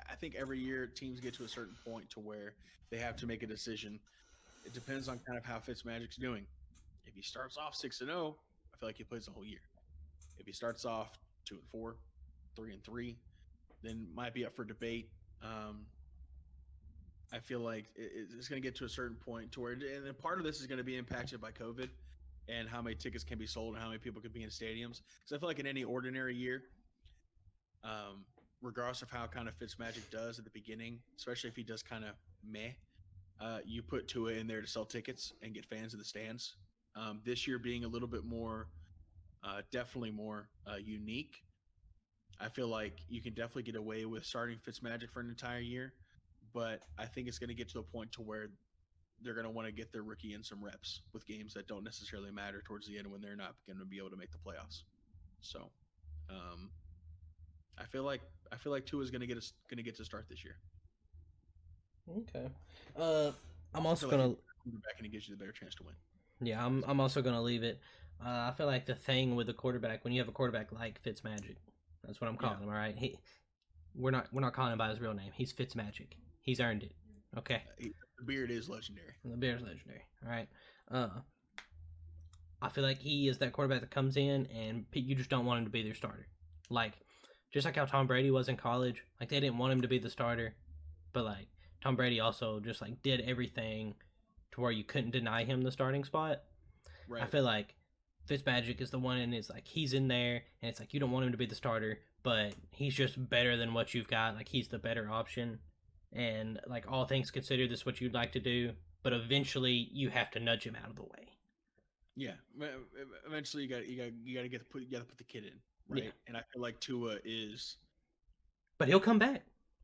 I think every year teams get to a certain point to where they have to make a decision. It depends on kind of how Fitzmagic's doing. If he starts off 6-0, I feel like he plays the whole year. If he starts off 2-4, 3-3, then might be up for debate. I feel like it's going to get to a certain point to where, and part of this is going to be impacted by COVID and how many tickets can be sold and how many people can be in stadiums. Because I feel like in any ordinary year, regardless of how kind of Fitzmagic does at the beginning, especially if he does kind of meh, you put Tua in there to sell tickets and get fans in the stands. This year being a little bit more, definitely more unique. I feel like you can definitely get away with starting Fitzmagic for an entire year, but I think it's going to get to a point to where they're going to want to get their rookie in some reps with games that don't necessarily matter towards the end when they're not going to be able to make the playoffs. So, I feel like Tua is going to get to start this year. Okay. I'm also like gonna back and it gives you the better chance to win. Yeah, I'm also gonna leave it. I feel like the thing with the quarterback, when you have a quarterback like Fitzmagic, that's what I'm calling him. All right, we're not calling him by his real name. He's Fitzmagic. He's earned it. Okay. The beard is legendary. The beard's legendary. All right. I feel like he is that quarterback that comes in and you just don't want him to be their starter. Like, just like how Tom Brady was in college. Like, they didn't want him to be the starter, but like Tom Brady also just like did everything to where you couldn't deny him the starting spot. Right. I feel like Fitzmagic is the one, and it's like he's in there, and it's like you don't want him to be the starter, but he's just better than what you've got. Like, he's the better option, and like all things considered, this is what you'd like to do, but eventually you have to nudge him out of the way. Yeah, eventually you got to put the kid in, right? Yeah. And I feel like Tua is, but he'll come back.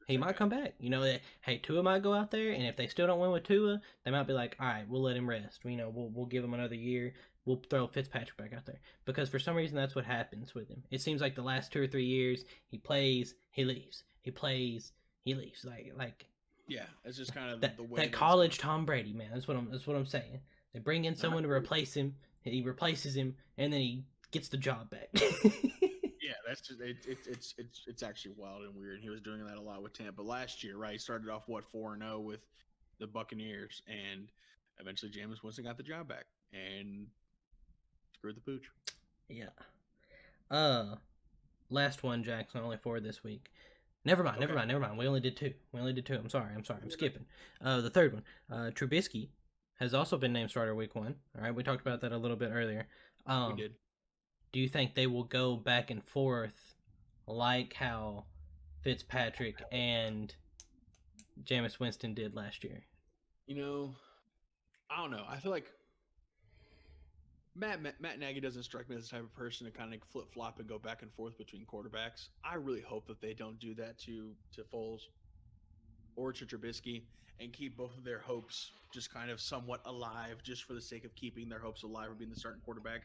He might come back. Hey, Tua might go out there, and if they still don't win with Tua, they might be like, all right, we'll let him rest. We'll give him another year. We'll throw Fitzpatrick back out there. Because for some reason, that's what happens with him. It seems like the last 2 or 3 years, he plays, he leaves. He plays, he leaves. Like yeah, it's just kind of that, the way that college Tom Brady, man. That's what I'm saying. They bring in someone to replace him. He replaces him, and then he gets the job back. Yeah, that's just it's actually wild and weird. He was doing that a lot with Tampa last year, right? He started off 4-0 with the Buccaneers, and eventually Jameis Winston got the job back. and screwed the pooch. Yeah. Last one, Jackson. Only 4 this week. Never mind. We only did 2. I'm sorry. I'm skipping. The third one. Trubisky has also been named starter week 1. All right, we talked about that a little bit earlier. We did. Do you think they will go back and forth like how Fitzpatrick and Jameis Winston did last year? I don't know. I feel like Matt Nagy doesn't strike me as the type of person to kind of flip flop and go back and forth between quarterbacks. I really hope that they don't do that to Foles or to Trubisky and keep both of their hopes just kind of somewhat alive, just for the sake of keeping their hopes alive of being the starting quarterback.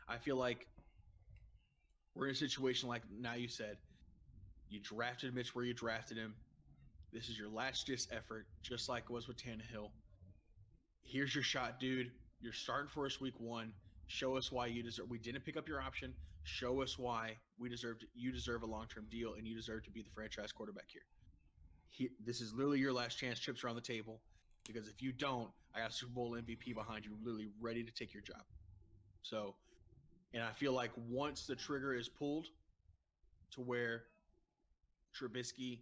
I feel like we're in a situation like now you said, you drafted Mitch where you drafted him. This is your last ditch effort, just like it was with Tannehill. Here's your shot, dude. You're starting for us week 1. Show us why you deserve. We didn't pick up your option. Show us why you deserve a long-term deal, and you deserve to be the franchise quarterback here. This is literally your last chance. Chips are on the table, because if you don't, I got a Super Bowl MVP behind you, literally ready to take your job. So, and I feel like once the trigger is pulled, to where Trubisky,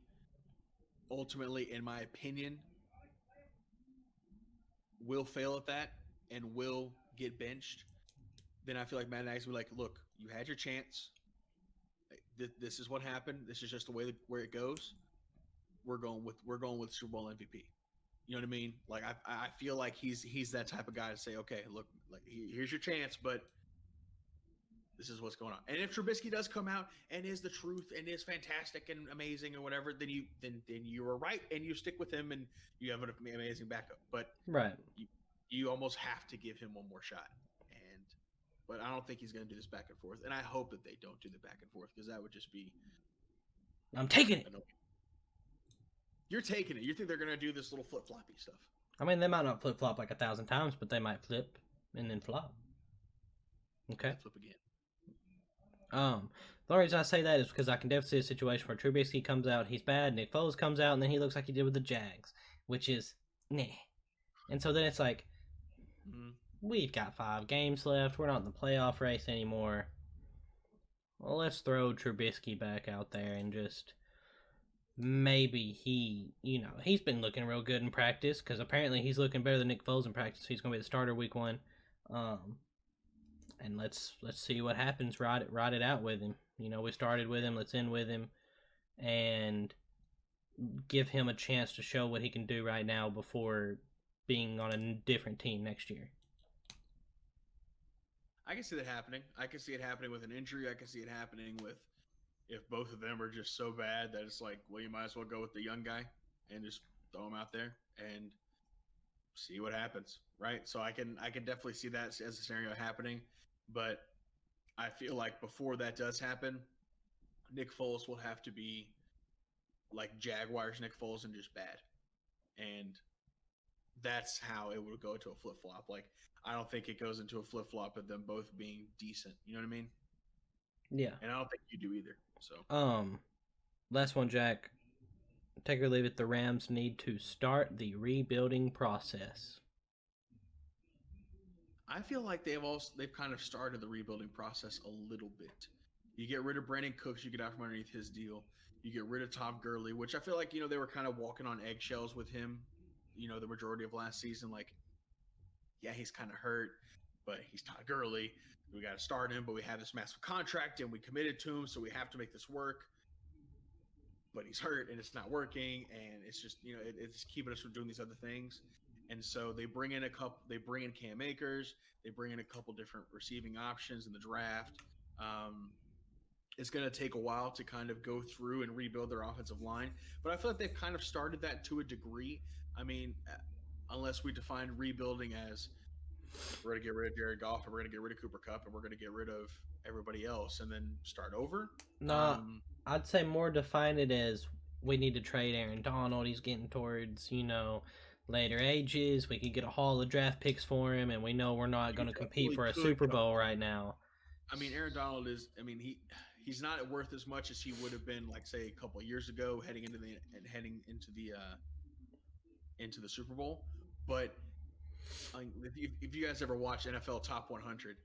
ultimately, in my opinion, will fail at that and will get benched, then I feel like Matt Nagy's will be like, look, you had your chance. This is what happened. This is just the way where it goes. We're going with Super Bowl MVP. You know what I mean? Like I feel like he's that type of guy to say, okay, look, like here's your chance, but this is what's going on. And if Trubisky does come out and is the truth and is fantastic and amazing and whatever, then you were right and you stick with him and you have an amazing backup. But right, you almost have to give him one more shot. But I don't think he's going to do this back and forth. And I hope that they don't do the back and forth, because that would just be. I'm taking it. You're taking it. You think they're going to do this little flip floppy stuff? I mean, they might not flip flop like 1,000 times, but they might flip and then flop. Okay. Flip again. The only reason I say that is because I can definitely see a situation where Trubisky comes out, he's bad, Nick Foles comes out, and then he looks like he did with the Jags, which is nah. And so then it's like, we've got 5 games left. We're not in the playoff race anymore. Well, let's throw Trubisky back out there and just maybe he's been looking real good in practice, because apparently he's looking better than Nick Foles in practice. He's going to be the starter week 1. And let's see what happens. Ride it out with him. We started with him. Let's end with him, and give him a chance to show what he can do right now before being on a different team next year. I can see that happening. I can see it happening with an injury. I can see it happening with if both of them are just so bad that it's like, well, you might as well go with the young guy and just throw him out there and see what happens, right? So I can definitely see that as a scenario happening. But I feel like before that does happen, Nick Foles will have to be like Jaguars Nick Foles and just bad. And that's how it would go to a flip-flop. Like, I don't think it goes into a flip-flop of them both being decent. You know what I mean? Yeah. And I don't think you do either. So last one, Jack. Take or leave it, the Rams need to start the rebuilding process. I feel like they've kind of started the rebuilding process a little bit. You get rid of Brandon Cooks, you get out from underneath his deal. You get rid of Tom Gurley, which I feel like, they were kind of walking on eggshells with him, the majority of last season. Like, yeah, he's kind of hurt, but he's Todd Gurley. We got to start him, but we have this massive contract and we committed to him, so we have to make this work. But he's hurt and it's not working, and it's just, it's keeping us from doing these other things. And so they bring in Cam Akers, they bring in a couple different receiving options in the draft. It's going to take a while to kind of go through and rebuild their offensive line, but I feel like they've kind of started that to a degree. I mean, unless we define rebuilding as we're going to get rid of Jared Goff and we're going to get rid of Cooper Kupp and we're going to get rid of everybody else and then start over. No, I'd say more define it as we need to trade Aaron Donald. He's getting towards, later ages. We could get a haul of draft picks for him, and we know we're not going to compete for a Super Bowl right now. I mean, Aaron Donald is. I mean, he's not worth as much as he would have been, like, say, a couple of years ago, heading into the Super Bowl. But If you guys ever watch NFL Top 100,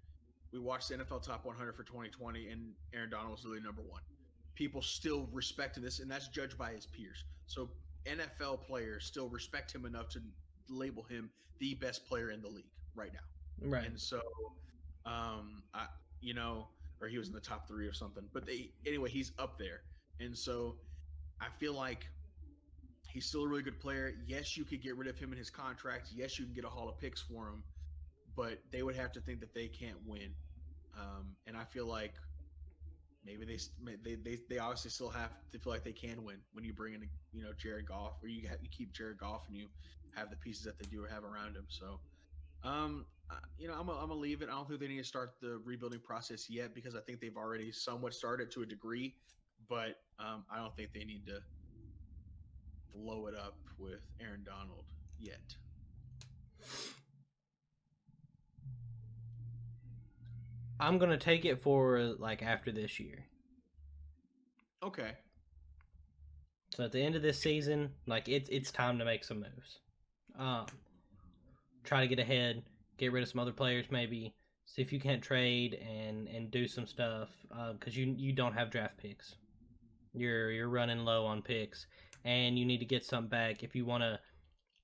we watched the NFL Top 100 for 2020, and Aaron Donald was literally number one. People still respect this, and that's judged by his peers. So NFL players still respect him enough to label him the best player in the league right now. Right. And so, I, you know, or he was in the top three or something. But anyway, he's up there, and so I feel like he's still a really good player. Yes, you could get rid of him in his contract. Yes, you can get a haul of picks for him, but they would have to think that they can't win. And I feel like maybe they obviously still have to feel like they can win when you bring in Jared Goff, or you keep Jared Goff and you have the pieces that they do have around him. So I'm gonna leave it. I don't think they need to start the rebuilding process yet because I think they've already somewhat started to a degree, but I don't think they need to blow it up with Aaron Donald yet. I'm gonna take it for like after this year. Okay. So at the end of this season, like it's time to make some moves. Try to get ahead, get rid of some other players, maybe see if you can't trade and do some stuff because you don't have draft picks. You're running low on picks, and you need to get some back if you want to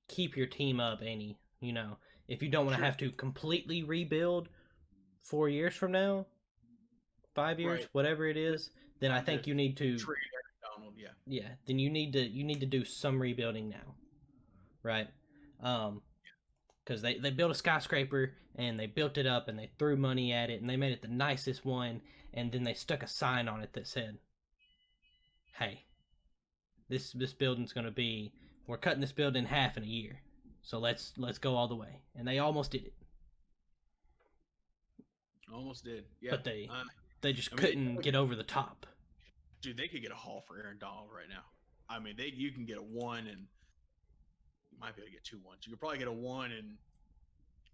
keep your team up. If you don't want to have to completely rebuild 4 years from now, 5 years, Right. whatever it is, then I think you need to trade Aaron Donald. Yeah. yeah. Then you need to do some rebuilding now, right? Because they built a skyscraper and they built it up and they threw money at it and they made it the nicest one, and then they stuck a sign on it that said, "Hey, this building's gonna be we're cutting this building in half in a year, so let's go all the way." And they almost did it. Almost did. Yeah. But they just couldn't get over the top. Dude, they could get a haul for Aaron Donald right now. I mean, you can get a 1 and you might be able to get 2 1s. You could probably get a 1 and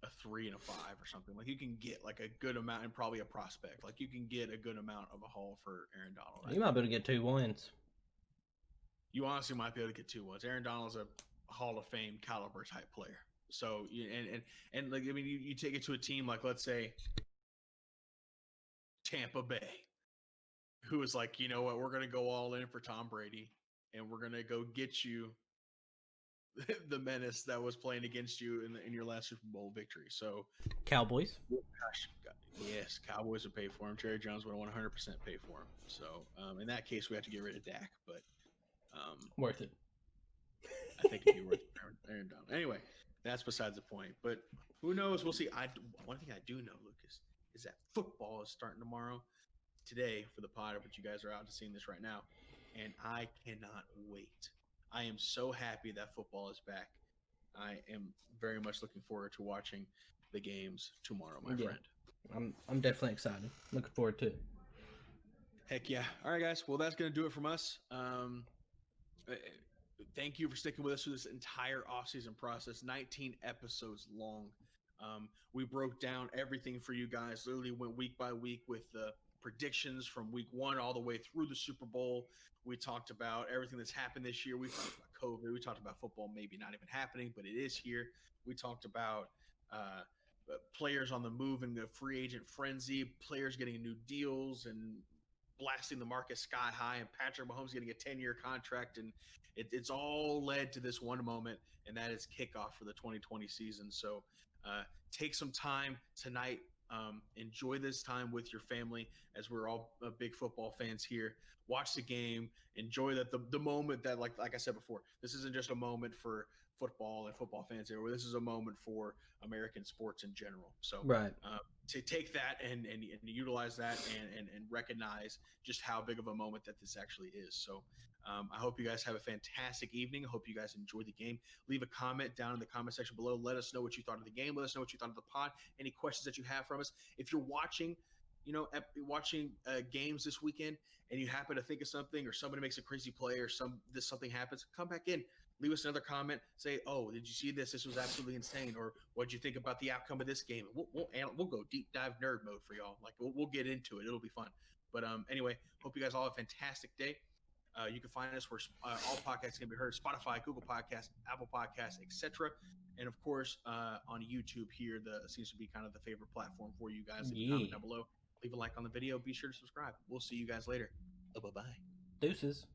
a 3 and a 5 or something. Like you can get like a good amount and probably a prospect. Like you can get a good amount of a haul for Aaron Donald. You might be able to get 2 1s. You honestly might be able to get 2 1s. Aaron Donald's a Hall of Fame caliber type player. So and like I mean, you take it to a team like let's say Tampa Bay, who is like, you know what, we're gonna go all in for Tom Brady, and we're gonna go get you the menace that was playing against you in your last Super Bowl victory. So Cowboys. Gosh, yes, Cowboys would pay for him. Jerry Jones would 100% pay for him. So in that case, we have to get rid of Dak, but worth it. I think it'd be worth Aaron Donald. Anyway, that's besides the point. But who knows? We'll see. One thing I do know, Lucas, is that football is starting tomorrow. Today for the pod, but you guys are out to seeing this right now, and I cannot wait. I am so happy that football is back. I am very much looking forward to watching the games tomorrow, my friend. I'm definitely excited. Looking forward to it. Heck yeah. All right, guys. Well, that's going to do it from us. Thank you for sticking with us through this entire offseason process, 19 episodes long. We broke down everything for you guys, literally went week by week with the predictions from week 1 all the way through the Super Bowl. We talked about everything that's happened this year. We talked about COVID. We talked about football maybe not even happening, but it is here. We talked about players on the move and the free agent frenzy, players getting new deals and blasting the market sky high, and Patrick Mahomes getting a 10-year contract. And it's all led to this one moment, and that is kickoff for the 2020 season. So take some time tonight. Enjoy this time with your family, as we're all big football fans here. Watch the game, enjoy that the moment that like I said before, this isn't just a moment for football and football fans here. This is a moment for American sports in general. So right. To take that and utilize that and recognize just how big of a moment that this actually is. So I hope you guys have a fantastic evening. I hope you guys enjoy the game. Leave a comment down in the comment section below. Let us know what you thought of the game. Let us know what you thought of the pod. Any questions that you have from us. If you're watching games this weekend and you happen to think of something, or somebody makes a crazy play, or something happens, come back in. Leave us another comment. Say, "Oh, did you see this? This was absolutely insane." Or, "What did you think about the outcome of this game?" We'll go deep dive nerd mode for y'all. Like we'll get into it. It'll be fun. But anyway, hope you guys all have a fantastic day. You can find us where all podcasts can be heard: Spotify, Google Podcasts, Apple Podcasts, etc. And of course, on YouTube here, seems to be kind of the favorite platform for you guys. Leave a comment Yeah. down below. Leave a like on the video. Be sure to subscribe. We'll see you guys later. Bye-bye. Deuces.